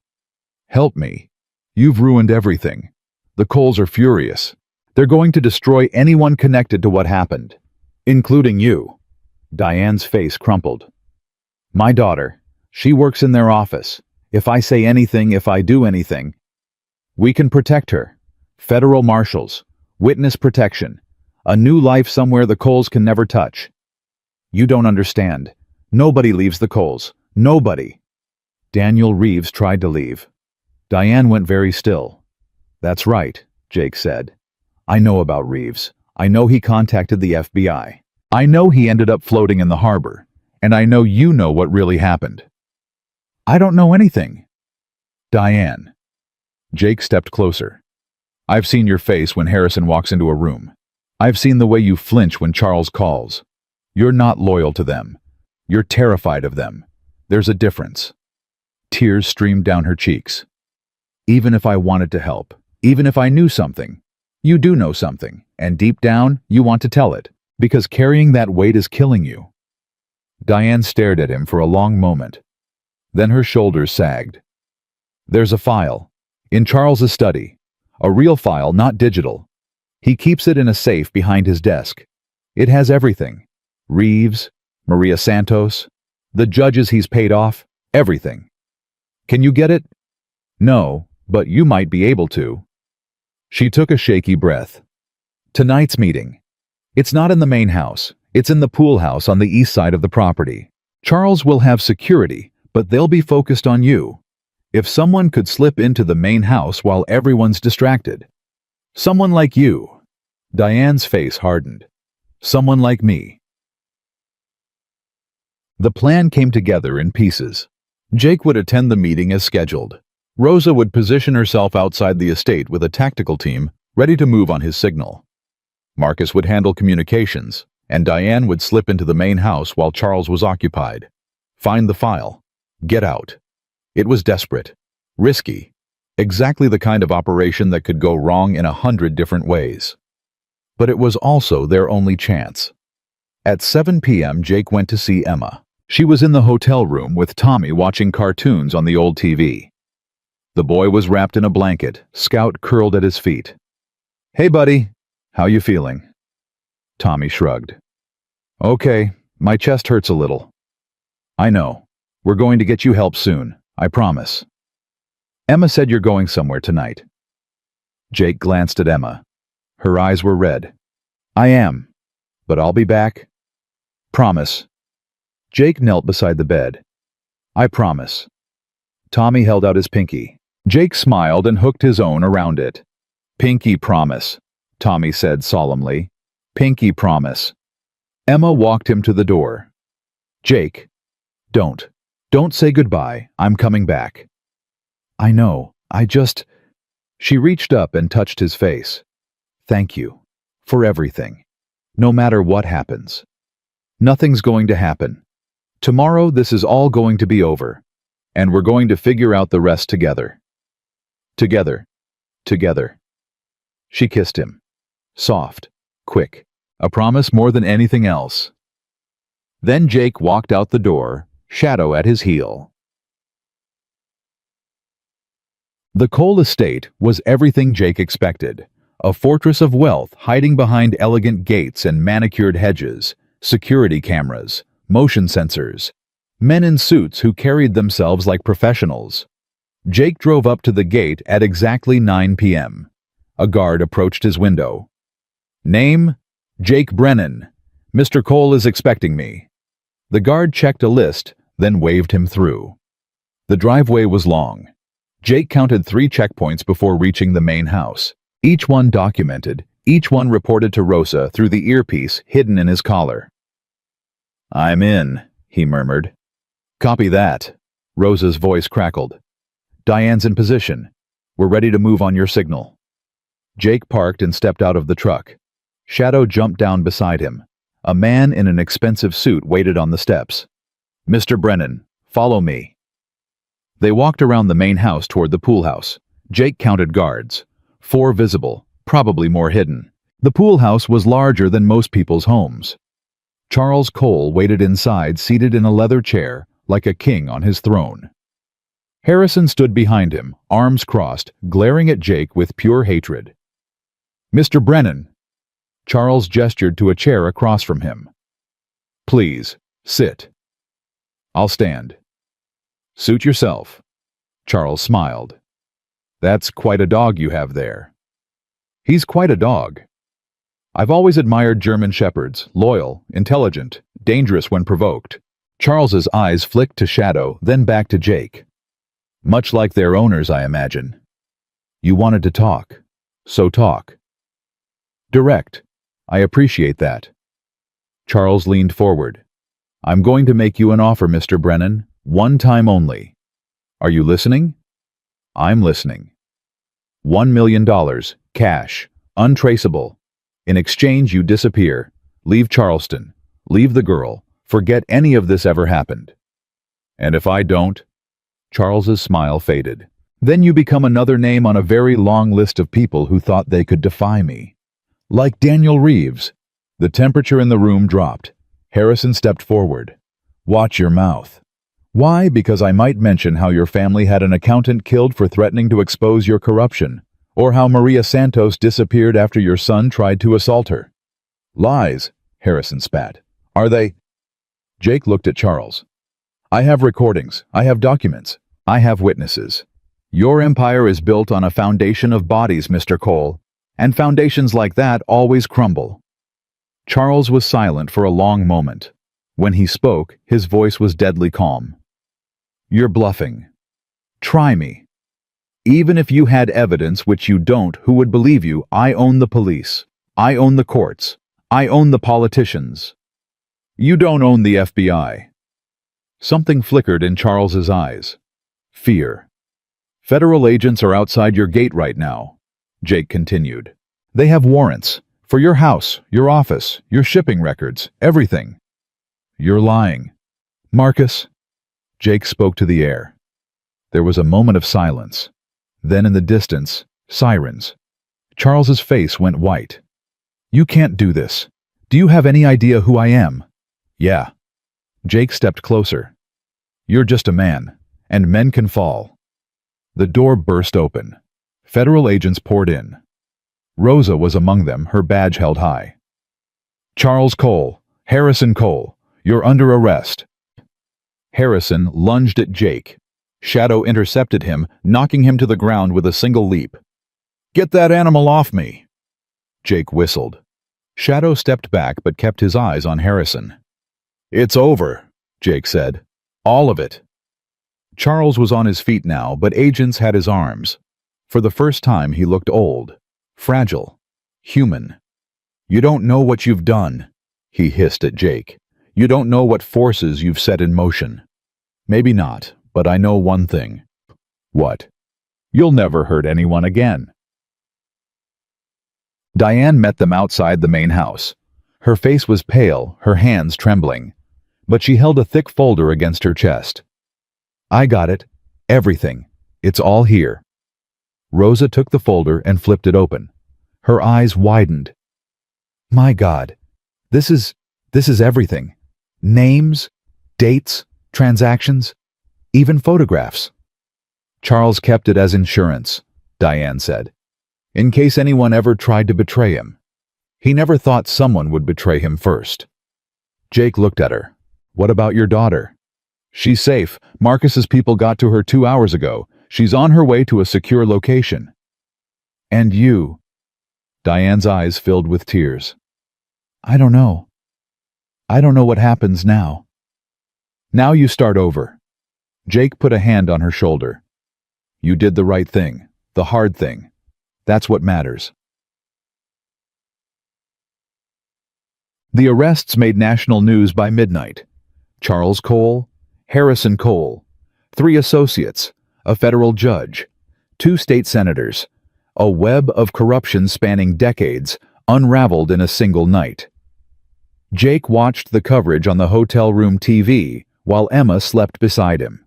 "Help me. You've ruined everything. The Coles are furious. They're going to destroy anyone connected to what happened, including you." Diane's face crumpled. "My daughter. She works in their office. If I say anything, if I do anything, we can protect her. Federal marshals, witness protection, a new life somewhere the Coles can never touch." "You don't understand. Nobody leaves the Coles. Nobody." Daniel Reeves tried to leave. Diane went very still. "That's right," Jake said. "I know about Reeves. I know he contacted the FBI. I know he ended up floating in the harbor. And I know you know what really happened." "I don't know anything." "Diane." Jake stepped closer. "I've seen your face when Harrison walks into a room. I've seen the way you flinch when Charles calls. You're not loyal to them. You're terrified of them. There's a difference." Tears streamed down her cheeks. "Even if I wanted to help, even if I knew something, you do know something, and deep down, you want to tell it, because carrying that weight is killing you." Diane stared at him for a long moment. Then her shoulders sagged. "There's a file. In Charles's study. A real file, not digital. He keeps it in a safe behind his desk. It has everything. Reeves, Maria Santos, the judges he's paid off, everything. Can you get it?" "No, but you might be able to." She took a shaky breath. "Tonight's meeting. It's not in the main house. It's in the pool house on the east side of the property. Charles will have security, but they'll be focused on you. If someone could slip into the main house while everyone's distracted. Someone like you." Diane's face hardened. "Someone like me." The plan came together in pieces. Jake would attend the meeting as scheduled. Rosa would position herself outside the estate with a tactical team ready to move on his signal. Marcus would handle communications, and Diane would slip into the main house while Charles was occupied. Find the file. Get out. It was desperate. Risky. Exactly the kind of operation that could go wrong in 100 different ways. But it was also their only chance. At 7 p.m. Jake went to see Emma. She was in the hotel room with Tommy watching cartoons on the old TV. The boy was wrapped in a blanket, Scout curled at his feet. "Hey, buddy. How you feeling?" Tommy shrugged. "Okay, my chest hurts a little." "I know. We're going to get you help soon, I promise." "Emma said you're going somewhere tonight." Jake glanced at Emma. Her eyes were red. "I am. But I'll be back." "Promise." Jake knelt beside the bed. "I promise." Tommy held out his pinky. Jake smiled and hooked his own around it. "Pinky promise," Tommy said solemnly. "Pinky promise." Emma walked him to the door. "Jake, don't say goodbye. I'm coming back." "I know. She reached up and touched his face. "Thank you. For everything. No matter what happens. Nothing's going to happen. Tomorrow this is all going to be over. And we're going to figure out the rest together. Together. Together." She kissed him. Soft. Quick. A promise more than anything else. Then Jake walked out the door, Shadow at his heel. The Cole estate was everything Jake expected. A fortress of wealth hiding behind elegant gates and manicured hedges, security cameras, motion sensors, men in suits who carried themselves like professionals. Jake drove up to the gate at exactly 9 p.m. A guard approached his window. "Name? Jake Brennan. Mr. Cole is expecting me." The guard checked a list, then waved him through. The driveway was long. Jake counted 3 checkpoints before reaching the main house. Each one documented, each one reported to Rosa through the earpiece hidden in his collar. "I'm in," he murmured. "Copy that." Rosa's voice crackled. "Diane's in position. We're ready to move on your signal." Jake parked and stepped out of the truck. Shadow jumped down beside him. A man in an expensive suit waited on the steps. Mr. Brennan, follow me. They walked around the main house toward the pool house. Jake counted guards. 4 visible, probably more hidden. The pool house was larger than most people's homes. Charles Cole waited inside, seated in a leather chair, like a king on his throne. Harrison stood behind him, arms crossed, glaring at Jake with pure hatred. Mr. Brennan. Charles gestured to a chair across from him. Please, sit. I'll stand. Suit yourself. Charles smiled. That's quite a dog you have there. He's quite a dog. I've always admired German shepherds, loyal, intelligent, dangerous when provoked. Charles's eyes flicked to Shadow, then back to Jake. Much like their owners, I imagine. You wanted to talk, so talk. Direct. I appreciate that. Charles leaned forward. I'm going to make you an offer, Mr. Brennan, one time only. Are you listening? I'm listening. $1 million, cash, untraceable. In exchange, you disappear. Leave Charleston. Leave the girl. Forget any of this ever happened. And if I don't? Charles's smile faded. Then you become another name on a very long list of people who thought they could defy me. Like Daniel Reeves. The temperature in the room dropped. Harrison stepped forward. Watch your mouth. Why? Because I might mention how your family had an accountant killed for threatening to expose your corruption, or how Maria Santos disappeared after your son tried to assault her. Lies, Harrison spat. Are they? Jake looked at Charles. I have recordings. I have documents. I have witnesses. Your empire is built on a foundation of bodies, Mr. Cole, and foundations like that always crumble. Charles was silent for a long moment. When he spoke, his voice was deadly calm. You're bluffing. Try me. Even if you had evidence, which you don't, who would believe you? I own the police. I own the courts. I own the politicians. You don't own the FBI. Something flickered in Charles's eyes. Fear. Federal agents are outside your gate right now, Jake continued. They have warrants for your house, your office, your shipping records, everything. You're lying. Marcus. Jake spoke to the air. There was a moment of silence. Then in the distance, sirens. Charles's face went white. You can't do this. Do you have any idea who I am? Yeah. Jake stepped closer. You're just a man, and men can fall. The door burst open. Federal agents poured in. Rosa was among them, her badge held high. Charles Cole, Harrison Cole, you're under arrest. Harrison lunged at Jake. Shadow intercepted him, knocking him to the ground with a single leap. Get that animal off me! Jake whistled. Shadow stepped back but kept his eyes on Harrison. It's over, Jake said. All of it. Charles was on his feet now, but agents had his arms. For the first time he looked old, fragile, human. You don't know what you've done, he hissed at Jake. You don't know what forces you've set in motion. Maybe not, but I know one thing. What? You'll never hurt anyone again. Diane met them outside the main house. Her face was pale, her hands trembling, but she held a thick folder against her chest. I got it. Everything. It's all here. Rosa took the folder and flipped it open. Her eyes widened. My God, this is everything. Names, dates, transactions, even photographs. Charles kept it as insurance, Diane said, in case anyone ever tried to betray him. He never thought someone would betray him first. Jake looked at her. What about your daughter? She's safe. Marcus's people got to her 2 hours ago. She's on her way to a secure location. And you? Diane's eyes filled with tears. I don't know. I don't know what happens now. Now you start over. Jake put a hand on her shoulder. You did the right thing, the hard thing. That's what matters. The arrests made national news by midnight. Charles Cole, Harrison Cole, 3 associates, a federal judge, 2 state senators, a web of corruption spanning decades, unraveled in a single night. Jake watched the coverage on the hotel room TV, while Emma slept beside him.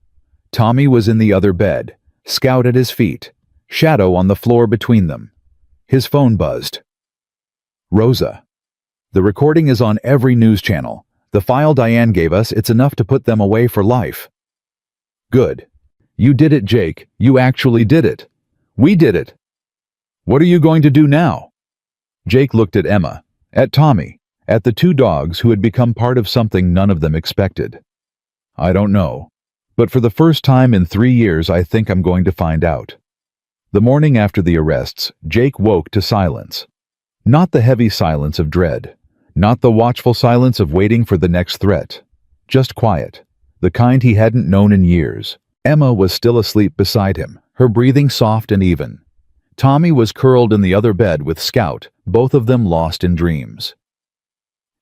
Tommy was in the other bed, Scout at his feet, Shadow on the floor between them. His phone buzzed. Rosa. The recording is on every news channel. The file Diane gave us, it's enough to put them away for life. Good. You did it, Jake. You actually did it. We did it. What are you going to do now? Jake looked at Emma, at Tommy, at the two dogs who had become part of something none of them expected. I don't know. But for the first time in 3 years, I think I'm going to find out. The morning after the arrests, Jake woke to silence. Not the heavy silence of dread. Not the watchful silence of waiting for the next threat. Just quiet. The kind he hadn't known in years. Emma was still asleep beside him, her breathing soft and even. Tommy was curled in the other bed with Scout, both of them lost in dreams.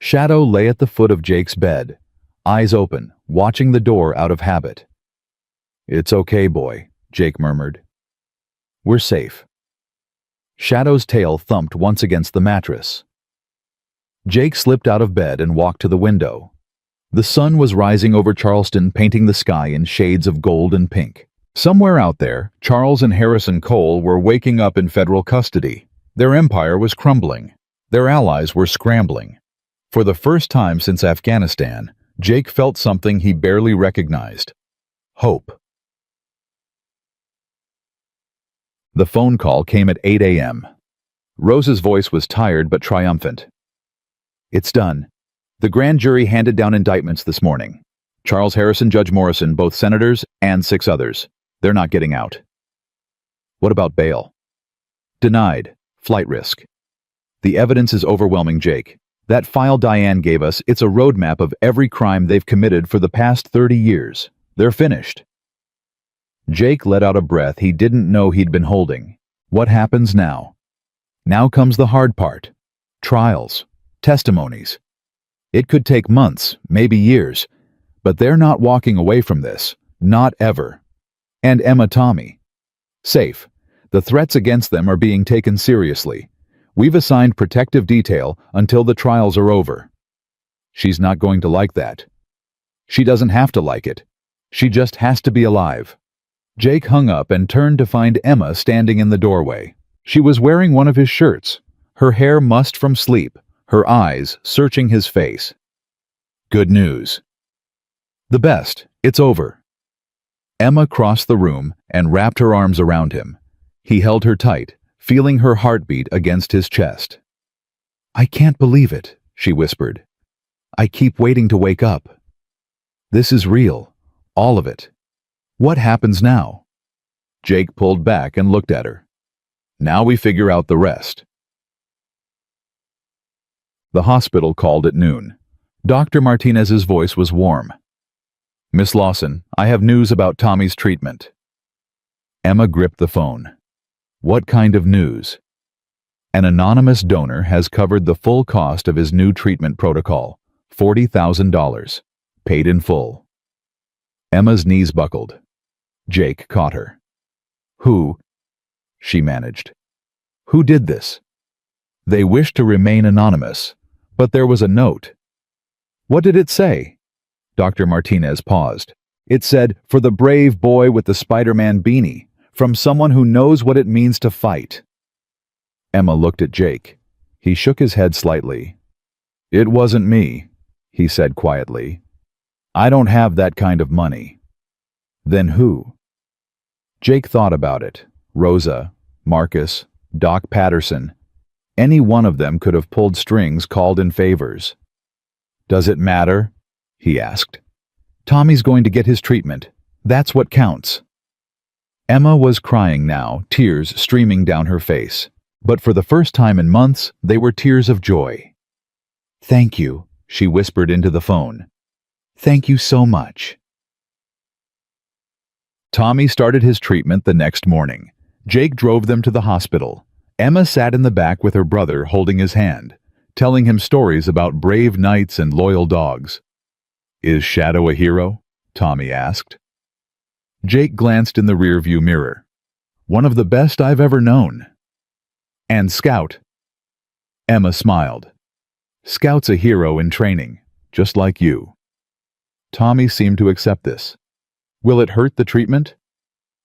Shadow lay at the foot of Jake's bed, eyes open, watching the door out of habit. It's okay, boy, Jake murmured. We're safe. Shadow's tail thumped once against the mattress. Jake slipped out of bed and walked to the window. The sun was rising over Charleston, painting the sky in shades of gold and pink. Somewhere out there, Charles and Harrison Cole were waking up in federal custody. Their empire was crumbling. Their allies were scrambling. For the first time since Afghanistan, Jake felt something he barely recognized. Hope. The phone call came at 8 a.m. Rose's voice was tired but triumphant. It's done. The grand jury handed down indictments this morning. Charles Harrison, Judge Morrison, both senators, and 6 others. They're not getting out. What about bail? Denied. Flight risk. The evidence is overwhelming, Jake. That file Diane gave us, it's a roadmap of every crime they've committed for the past 30 years. They're finished. Jake let out a breath he didn't know he'd been holding. What happens now? Now comes the hard part. Trials. Testimonies. It could take months, maybe years, but they're not walking away from this. Not ever. And Emma, Tommy. Safe. The threats against them are being taken seriously. We've assigned protective detail until the trials are over. She's not going to like that. She doesn't have to like it. She just has to be alive. Jake hung up and turned to find Emma standing in the doorway. She was wearing one of his shirts, her hair mussed from sleep, her eyes searching his face. Good news. The best. It's over. Emma crossed the room and wrapped her arms around him. He held her tight, feeling her heartbeat against his chest. I can't believe it, she whispered. I keep waiting to wake up. This is real. All of it. What happens now? Jake pulled back and looked at her. Now we figure out the rest. The hospital called at noon. Dr. Martinez's voice was warm. Miss Lawson, I have news about Tommy's treatment. Emma gripped the phone. What kind of news? An anonymous donor has covered the full cost of his new treatment protocol, $40,000, paid in full. Emma's knees buckled. Jake caught her. Who? She managed. Who did this? They wished to remain anonymous, but there was a note. What did it say? Dr. Martinez paused. It said, for the brave boy with the Spider-Man beanie, from someone who knows what it means to fight. Emma looked at Jake. He shook his head slightly. It wasn't me, he said quietly. I don't have that kind of money. Then who? Jake thought about it. Rosa, Marcus, Doc Patterson. Any one of them could have pulled strings called in favors. Does it matter? He asked. Tommy's going to get his treatment. That's what counts. Emma was crying now, tears streaming down her face. But for the first time in months, they were tears of joy. Thank you, she whispered into the phone. Thank you so much. Tommy started his treatment the next morning. Jake drove them to the hospital. Emma sat in the back with her brother holding his hand, telling him stories about brave knights and loyal dogs. Is Shadow a hero? Tommy asked. Jake glanced in the rearview mirror. One of the best I've ever known. And Scout. Emma smiled. Scout's a hero in training, just like you. Tommy seemed to accept this. Will it hurt the treatment?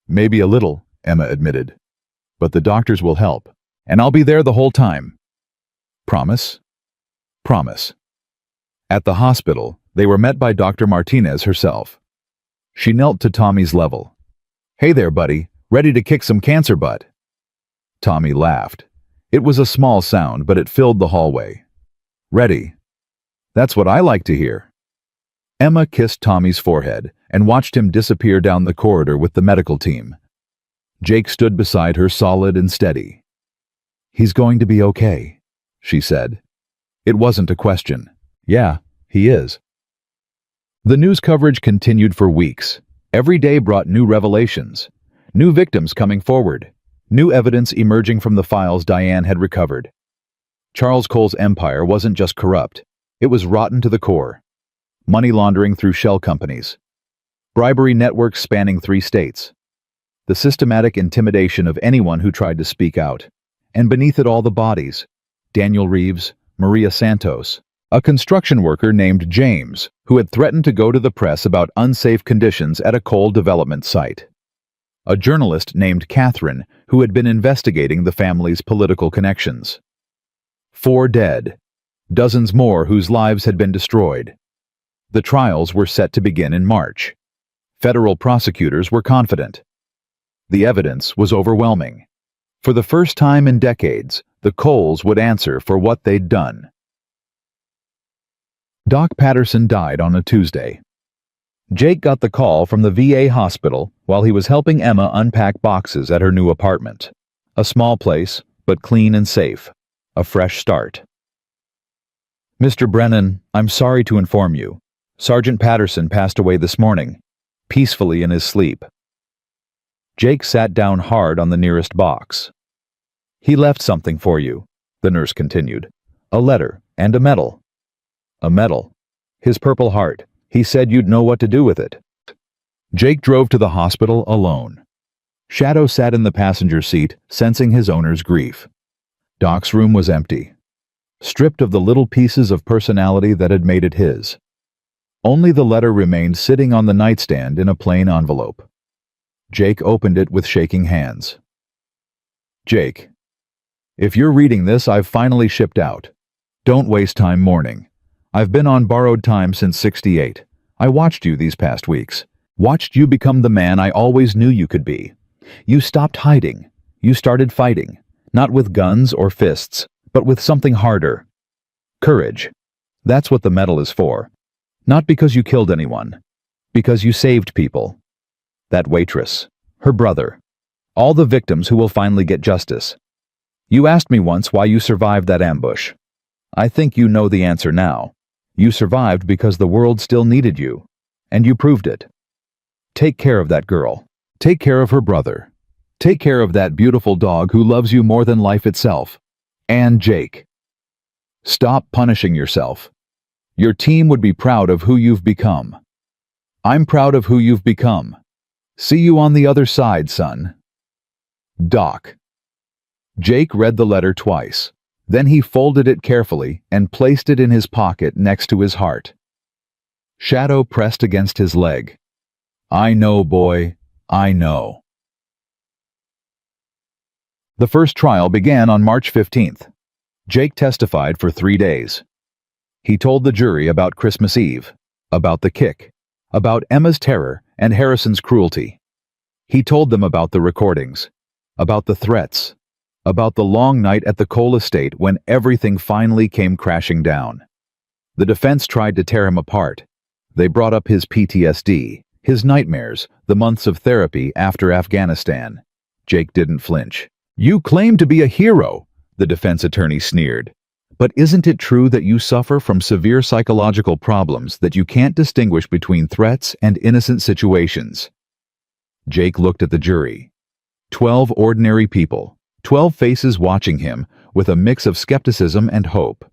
Maybe a little, Emma admitted. But the doctors will help, and I'll be there the whole time. Promise? Promise. At the hospital, they were met by Dr. Martinez herself. She knelt to Tommy's level. Hey there, buddy, ready to kick some cancer butt? Tommy laughed. It was a small sound, but it filled the hallway. Ready. That's what I like to hear. Emma kissed Tommy's forehead and watched him disappear down the corridor with the medical team. Jake stood beside her, solid and steady. He's going to be okay, she said. It wasn't a question. Yeah, he is. The news coverage continued for weeks. Every day brought new revelations, new victims coming forward, new evidence emerging from the files Diane had recovered. Charles Cole's empire wasn't just corrupt, it was rotten to the core. Money laundering through shell companies, bribery networks spanning 3 states, the systematic intimidation of anyone who tried to speak out, and beneath it all the bodies, Daniel Reeves, Maria Santos, a construction worker named James, who had threatened to go to the press about unsafe conditions at a coal development site, a journalist named Catherine, who had been investigating the family's political connections. 4 dead, dozens more whose lives had been destroyed. The trials were set to begin in March. Federal prosecutors were confident. The evidence was overwhelming. For the first time in decades, the Coles would answer for what they'd done. Doc Patterson died on a Tuesday. Jake got the call from the VA hospital while he was helping Emma unpack boxes at her new apartment. A small place, but clean and safe. A fresh start. Mr. Brennan, I'm sorry to inform you. Sergeant Patterson passed away this morning, peacefully in his sleep. Jake sat down hard on the nearest box. He left something for you, the nurse continued. A letter and a medal. A medal. His Purple Heart. He said you'd know what to do with it. Jake drove to the hospital alone. Shadow sat in the passenger seat, sensing his owner's grief. Doc's room was empty, stripped of the little pieces of personality that had made it his. Only the letter remained sitting on the nightstand in a plain envelope. Jake opened it with shaking hands. Jake, if you're reading this, I've finally shipped out. Don't waste time mourning. I've been on borrowed time since '68. I watched you these past weeks. Watched you become the man I always knew you could be. You stopped hiding. You started fighting. Not with guns or fists, but with something harder. Courage. That's what the medal is for. Not because you killed anyone. Because you saved people. That waitress. Her brother. All the victims who will finally get justice. You asked me once why you survived that ambush. I think you know the answer now. You survived because the world still needed you. And you proved it. Take care of that girl. Take care of her brother. Take care of that beautiful dog who loves you more than life itself. And Jake. Stop punishing yourself. Your team would be proud of who you've become. I'm proud of who you've become. See you on the other side, son. Doc. Jake read the letter twice. Then he folded it carefully and placed it in his pocket next to his heart. Shadow pressed against his leg. I know, boy. I know. The first trial began on March 15th. Jake testified for 3 days. He told the jury about Christmas Eve, about the kick, about Emma's terror and Harrison's cruelty. He told them about the recordings, about the threats, about the long night at the Cole estate when everything finally came crashing down. The defense tried to tear him apart. They brought up his PTSD, his nightmares, the months of therapy after Afghanistan. Jake didn't flinch. You claim to be a hero, the defense attorney sneered. But isn't it true that you suffer from severe psychological problems that you can't distinguish between threats and innocent situations? Jake looked at the jury. 12 ordinary people. 12 faces watching him with a mix of skepticism and hope.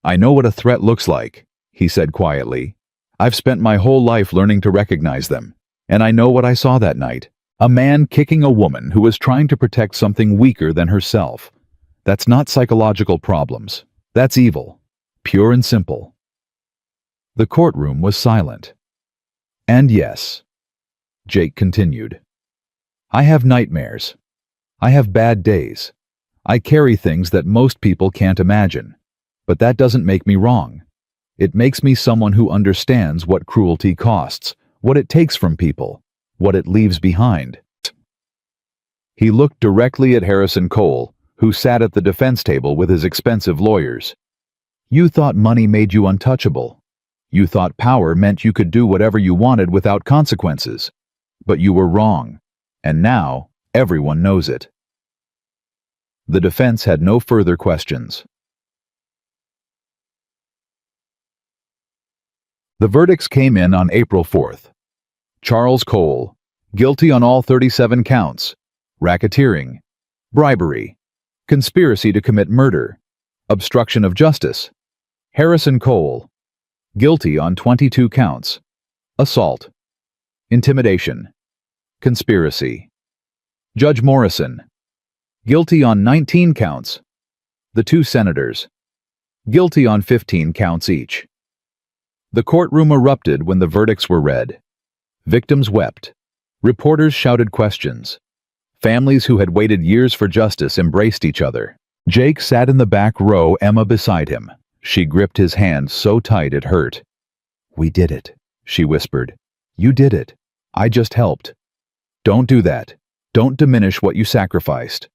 I know what a threat looks like, he said quietly. I've spent my whole life learning to recognize them, and I know what I saw that night. A man kicking a woman who was trying to protect something weaker than herself. That's not psychological problems. That's evil. Pure and simple. The courtroom was silent. And yes, Jake continued, I have nightmares. I have bad days. I carry things that most people can't imagine. But that doesn't make me wrong. It makes me someone who understands what cruelty costs, what it takes from people, what it leaves behind. He looked directly at Harrison Cole, who sat at the defense table with his expensive lawyers. You thought money made you untouchable. You thought power meant you could do whatever you wanted without consequences. But you were wrong. And now, everyone knows it. The defense had no further questions. The verdicts came in on April 4th. Charles Cole, guilty on all 37 counts: racketeering, bribery, conspiracy to commit murder, obstruction of justice. Harrison Cole, guilty on 22 counts: assault, intimidation, conspiracy. Judge Morrison, guilty on 19 counts. The two senators, guilty on 15 counts each. The courtroom erupted when the verdicts were read. Victims wept. Reporters shouted questions. Families who had waited years for justice embraced each other. Jake sat in the back row, Emma beside him. She gripped his hand so tight it hurt. We did it, she whispered. You did it. I just helped. Don't do that. Don't diminish what you sacrificed.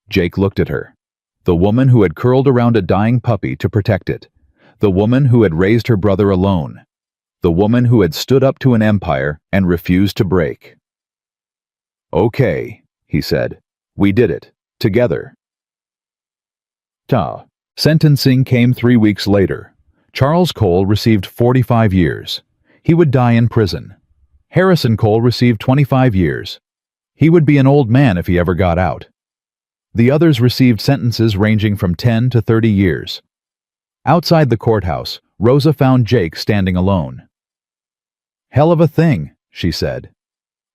Jake looked at her. The woman who had curled around a dying puppy to protect it. The woman who had raised her brother alone. The woman who had stood up to an empire and refused to break. Okay, he said. We did it. Together. Sentencing came 3 weeks later. Charles Cole received 45 years. He would die in prison. Harrison Cole received 25 years. He would be an old man if he ever got out. The others received sentences ranging from 10 to 30 years. Outside the courthouse, Rosa found Jake standing alone. Hell of a thing, she said.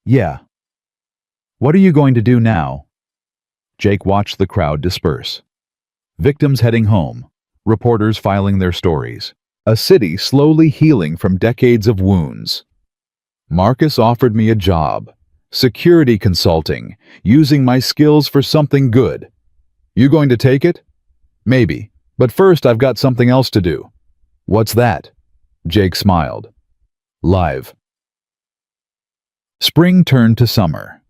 Yeah. What are you going to do now? Jake watched the crowd disperse. Victims heading home, reporters filing their stories. A city slowly healing from decades of wounds. Marcus offered me a job, security consulting, using my skills for something good. You going to take it? Maybe. But first, I've got something else to do. What's that? Jake smiled. Live. Spring turned to summer.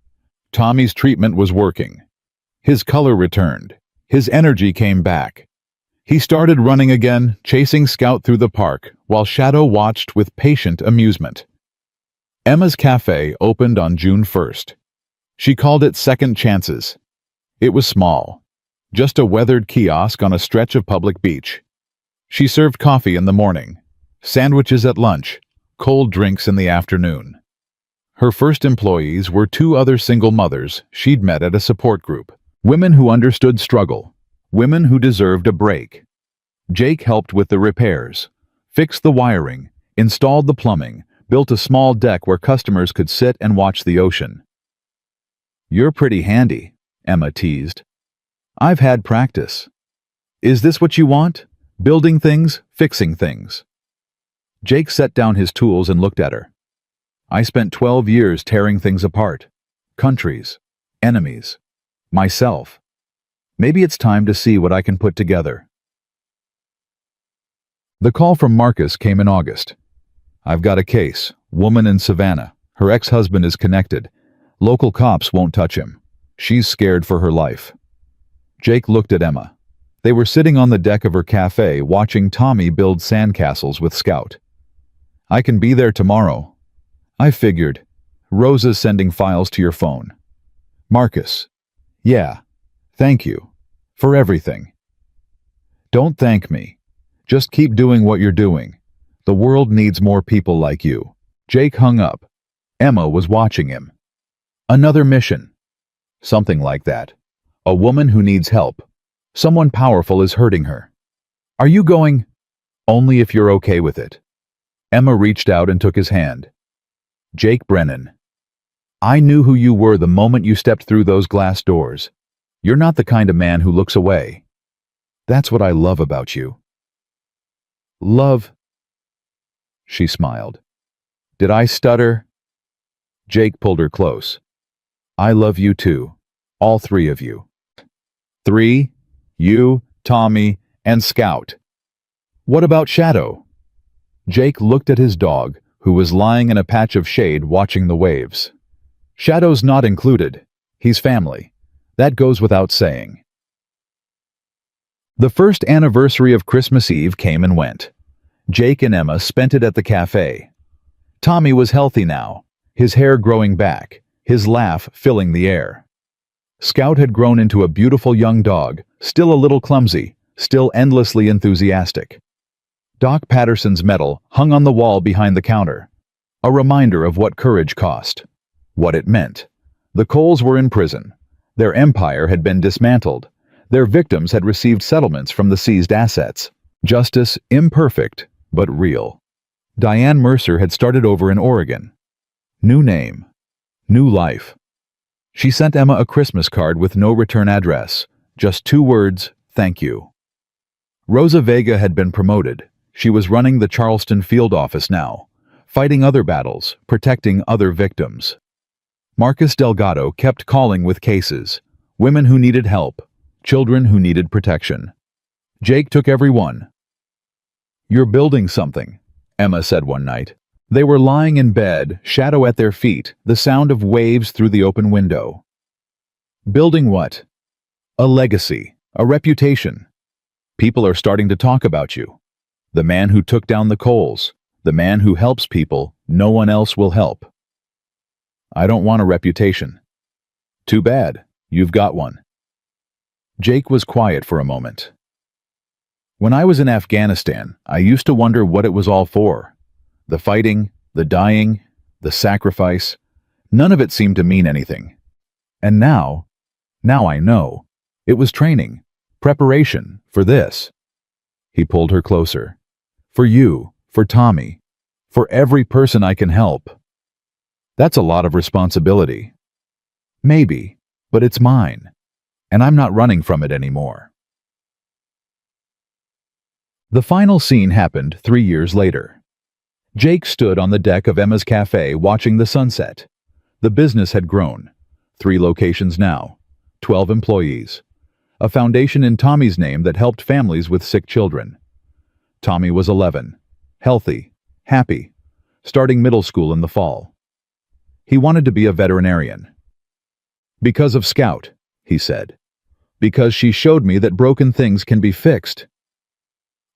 Tommy's treatment was working. His color returned. His energy came back. He started running again, chasing Scout through the park, while Shadow watched with patient amusement. Emma's Cafe opened on June 1st. She called it Second Chances. It was small. Just a weathered kiosk on a stretch of public beach. She served coffee in the morning, sandwiches at lunch, cold drinks in the afternoon. Her first employees were 2 other single mothers she'd met at a support group. Women who understood struggle. Women who deserved a break. Jake helped with the repairs, fixed the wiring, installed the plumbing, built a small deck where customers could sit and watch the ocean. You're pretty handy, Emma teased. I've had practice. Is this what you want? Building things, fixing things. Jake set down his tools and looked at her. I spent 12 years tearing things apart. Countries, enemies, myself. Maybe it's time to see what I can put together. The call from Marcus came in August. I've got a case. Woman in Savannah. Her ex-husband is connected. Local cops won't touch him. She's scared for her life. Jake looked at Emma. They were sitting on the deck of her cafe watching Tommy build sandcastles with Scout. I can be there tomorrow. I figured. Rosa's sending files to your phone. Marcus. Yeah. Thank you. For everything. Don't thank me. Just keep doing what you're doing. The world needs more people like you. Jake hung up. Emma was watching him. Another mission. Something like that. A woman who needs help. Someone powerful is hurting her. Are you going? Only if you're okay with it. Emma reached out and took his hand. Jake Brennan. I knew who you were the moment you stepped through those glass doors. You're not the kind of man who looks away. That's what I love about you. Love? She smiled. Did I stutter? Jake pulled her close. I love you too. All three of you. Three? You, Tommy, and Scout. What about Shadow? Jake looked at his dog, who was lying in a patch of shade watching the waves. Shadow's not included. He's family. That goes without saying. The first anniversary of Christmas Eve came and went. Jake and Emma spent it at the cafe. Tommy was healthy now, his hair growing back, his laugh filling the air. Scout had grown into a beautiful young dog, still a little clumsy, still endlessly enthusiastic. Doc Patterson's medal hung on the wall behind the counter, a reminder of what courage cost, what it meant. The Coles were in prison. Their empire had been dismantled. Their victims had received settlements from the seized assets. Justice imperfect, but real. Diane Mercer had started over in Oregon. New name. New life. She sent Emma a Christmas card with no return address. Just 2 words, thank you. Rosa Vega had been promoted. She was running the Charleston field office now, fighting other battles, protecting other victims. Marcus Delgado kept calling with cases. Women who needed help. Children who needed protection. Jake took every one. You're building something, Emma said one night. They were lying in bed, Shadow at their feet, the sound of waves through the open window. Building what? A legacy, a reputation. People are starting to talk about you. The man who took down the Coles, the man who helps people no one else will help. I don't want a reputation. Too bad, you've got one. Jake was quiet for a moment. When I was in Afghanistan, I used to wonder what it was all for. The fighting, the dying, the sacrifice, none of it seemed to mean anything. And now I know. It was training, preparation for this. He pulled her closer. For you, for Tommy, for every person I can help. That's a lot of responsibility. Maybe, but it's mine, and I'm not running from it anymore. The final scene happened 3 years later. Jake stood on the deck of Emma's cafe watching the sunset. The business had grown. 3 locations now, 12 employees. A foundation in Tommy's name that helped families with sick children. Tommy was 11, healthy, happy, starting middle school in the fall. He wanted to be a veterinarian. Because of Scout, he said. Because she showed me that broken things can be fixed.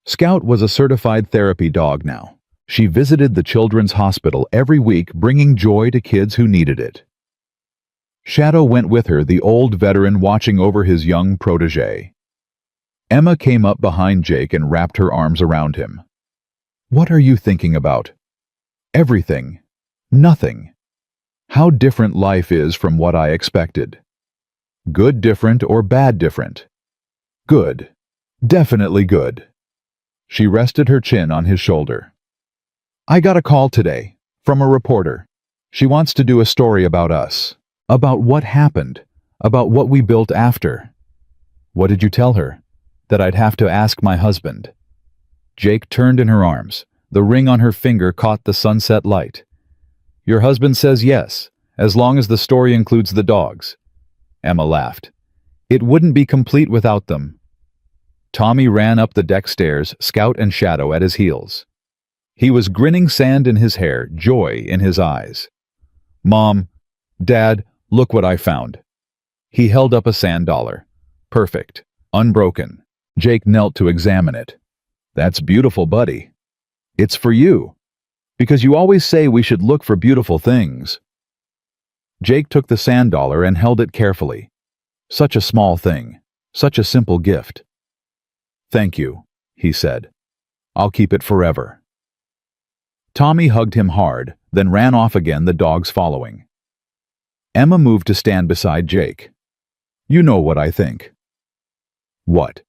Scout was a certified therapy dog now. She visited the children's hospital every week, bringing joy to kids who needed it. Shadow went with her, the old veteran watching over his young protege. Emma came up behind Jake and wrapped her arms around him. What are you thinking about? Everything. Nothing. How different life is from what I expected. Good different or bad different? Good. Definitely good. She rested her chin on his shoulder. I got a call today, from a reporter. She wants to do a story about us, about what happened, about what we built after. What did you tell her? That I'd have to ask my husband. Jake turned in her arms. The ring on her finger caught the sunset light. Your husband says yes, as long as the story includes the dogs. Emma laughed. It wouldn't be complete without them. Tommy ran up the deck stairs, Scout and Shadow at his heels. He was grinning, sand in his hair, joy in his eyes. Mom, Dad, look what I found. He held up a sand dollar. Perfect. Unbroken. Jake knelt to examine it. That's beautiful, buddy. It's for you. Because you always say we should look for beautiful things. Jake took the sand dollar and held it carefully. Such a small thing. Such a simple gift. Thank you, he said. I'll keep it forever. Tommy hugged him hard, then ran off again, the dogs following. Emma moved to stand beside Jake. You know what I think. What?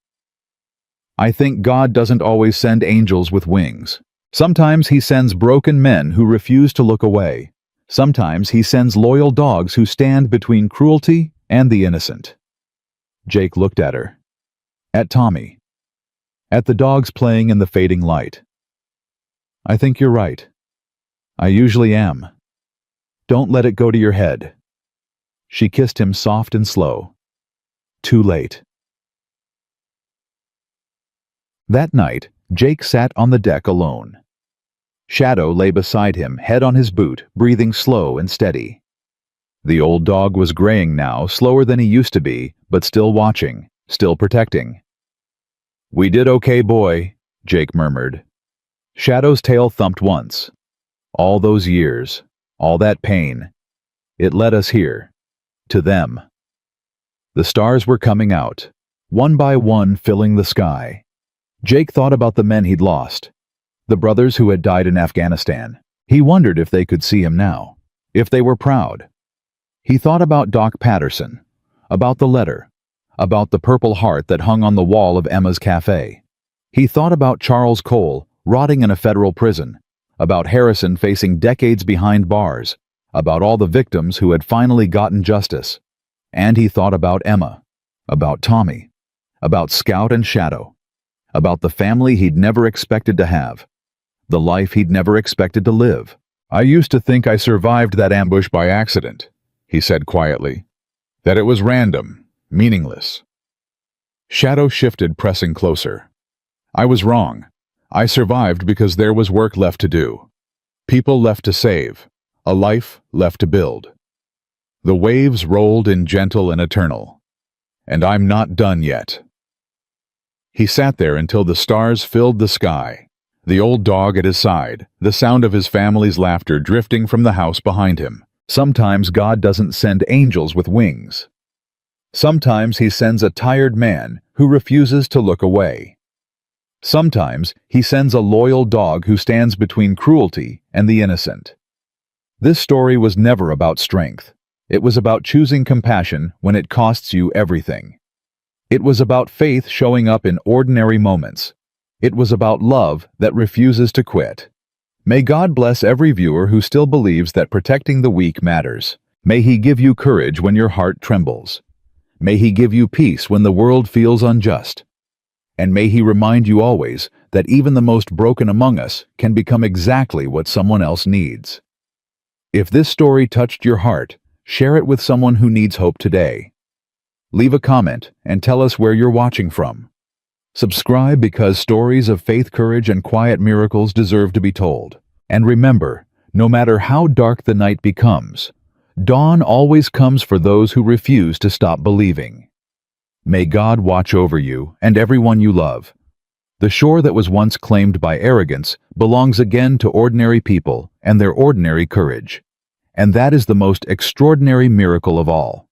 I think God doesn't always send angels with wings. Sometimes he sends broken men who refuse to look away. Sometimes he sends loyal dogs who stand between cruelty and the innocent. Jake looked at her. At Tommy. At the dogs playing in the fading light. I think you're right. I usually am. Don't let it go to your head. She kissed him soft and slow. Too late. That night, Jake sat on the deck alone. Shadow lay beside him, head on his boot, breathing slow and steady. The old dog was graying now, slower than he used to be, but still watching, still protecting. We did okay, boy, Jake murmured. Shadow's tail thumped once. All those years, all that pain, it led us here, to them. The stars were coming out, one by one filling the sky. Jake thought about the men he'd lost, the brothers who had died in Afghanistan. He wondered if they could see him now, if they were proud. He thought about Doc Patterson, about the letter, about the Purple Heart that hung on the wall of Emma's cafe. He thought about Charles Cole, rotting in a federal prison, about Harrison facing decades behind bars, about all the victims who had finally gotten justice. And he thought about Emma, about Tommy, about Scout and Shadow, about the family he'd never expected to have, the life he'd never expected to live. I used to think I survived that ambush by accident, he said quietly, that it was random, meaningless. Shadow shifted, pressing closer. I was wrong. I survived because there was work left to do, people left to save, a life left to build. The waves rolled in gentle and eternal, and I'm not done yet. He sat there until the stars filled the sky, the old dog at his side, the sound of his family's laughter drifting from the house behind him. Sometimes God doesn't send angels with wings. Sometimes he sends a tired man who refuses to look away. Sometimes he sends a loyal dog who stands between cruelty and the innocent. This story was never about strength. It was about choosing compassion when it costs you everything. It was about faith showing up in ordinary moments. It was about love that refuses to quit. May God bless every viewer who still believes that protecting the weak matters. May He give you courage when your heart trembles. May He give you peace when the world feels unjust. And may He remind you always that even the most broken among us can become exactly what someone else needs. If this story touched your heart, share it with someone who needs hope today. Leave a comment and tell us where you're watching from. Subscribe because stories of faith, courage, and quiet miracles deserve to be told. And remember, no matter how dark the night becomes, dawn always comes for those who refuse to stop believing. May God watch over you and everyone you love. The shore that was once claimed by arrogance belongs again to ordinary people and their ordinary courage. And that is the most extraordinary miracle of all.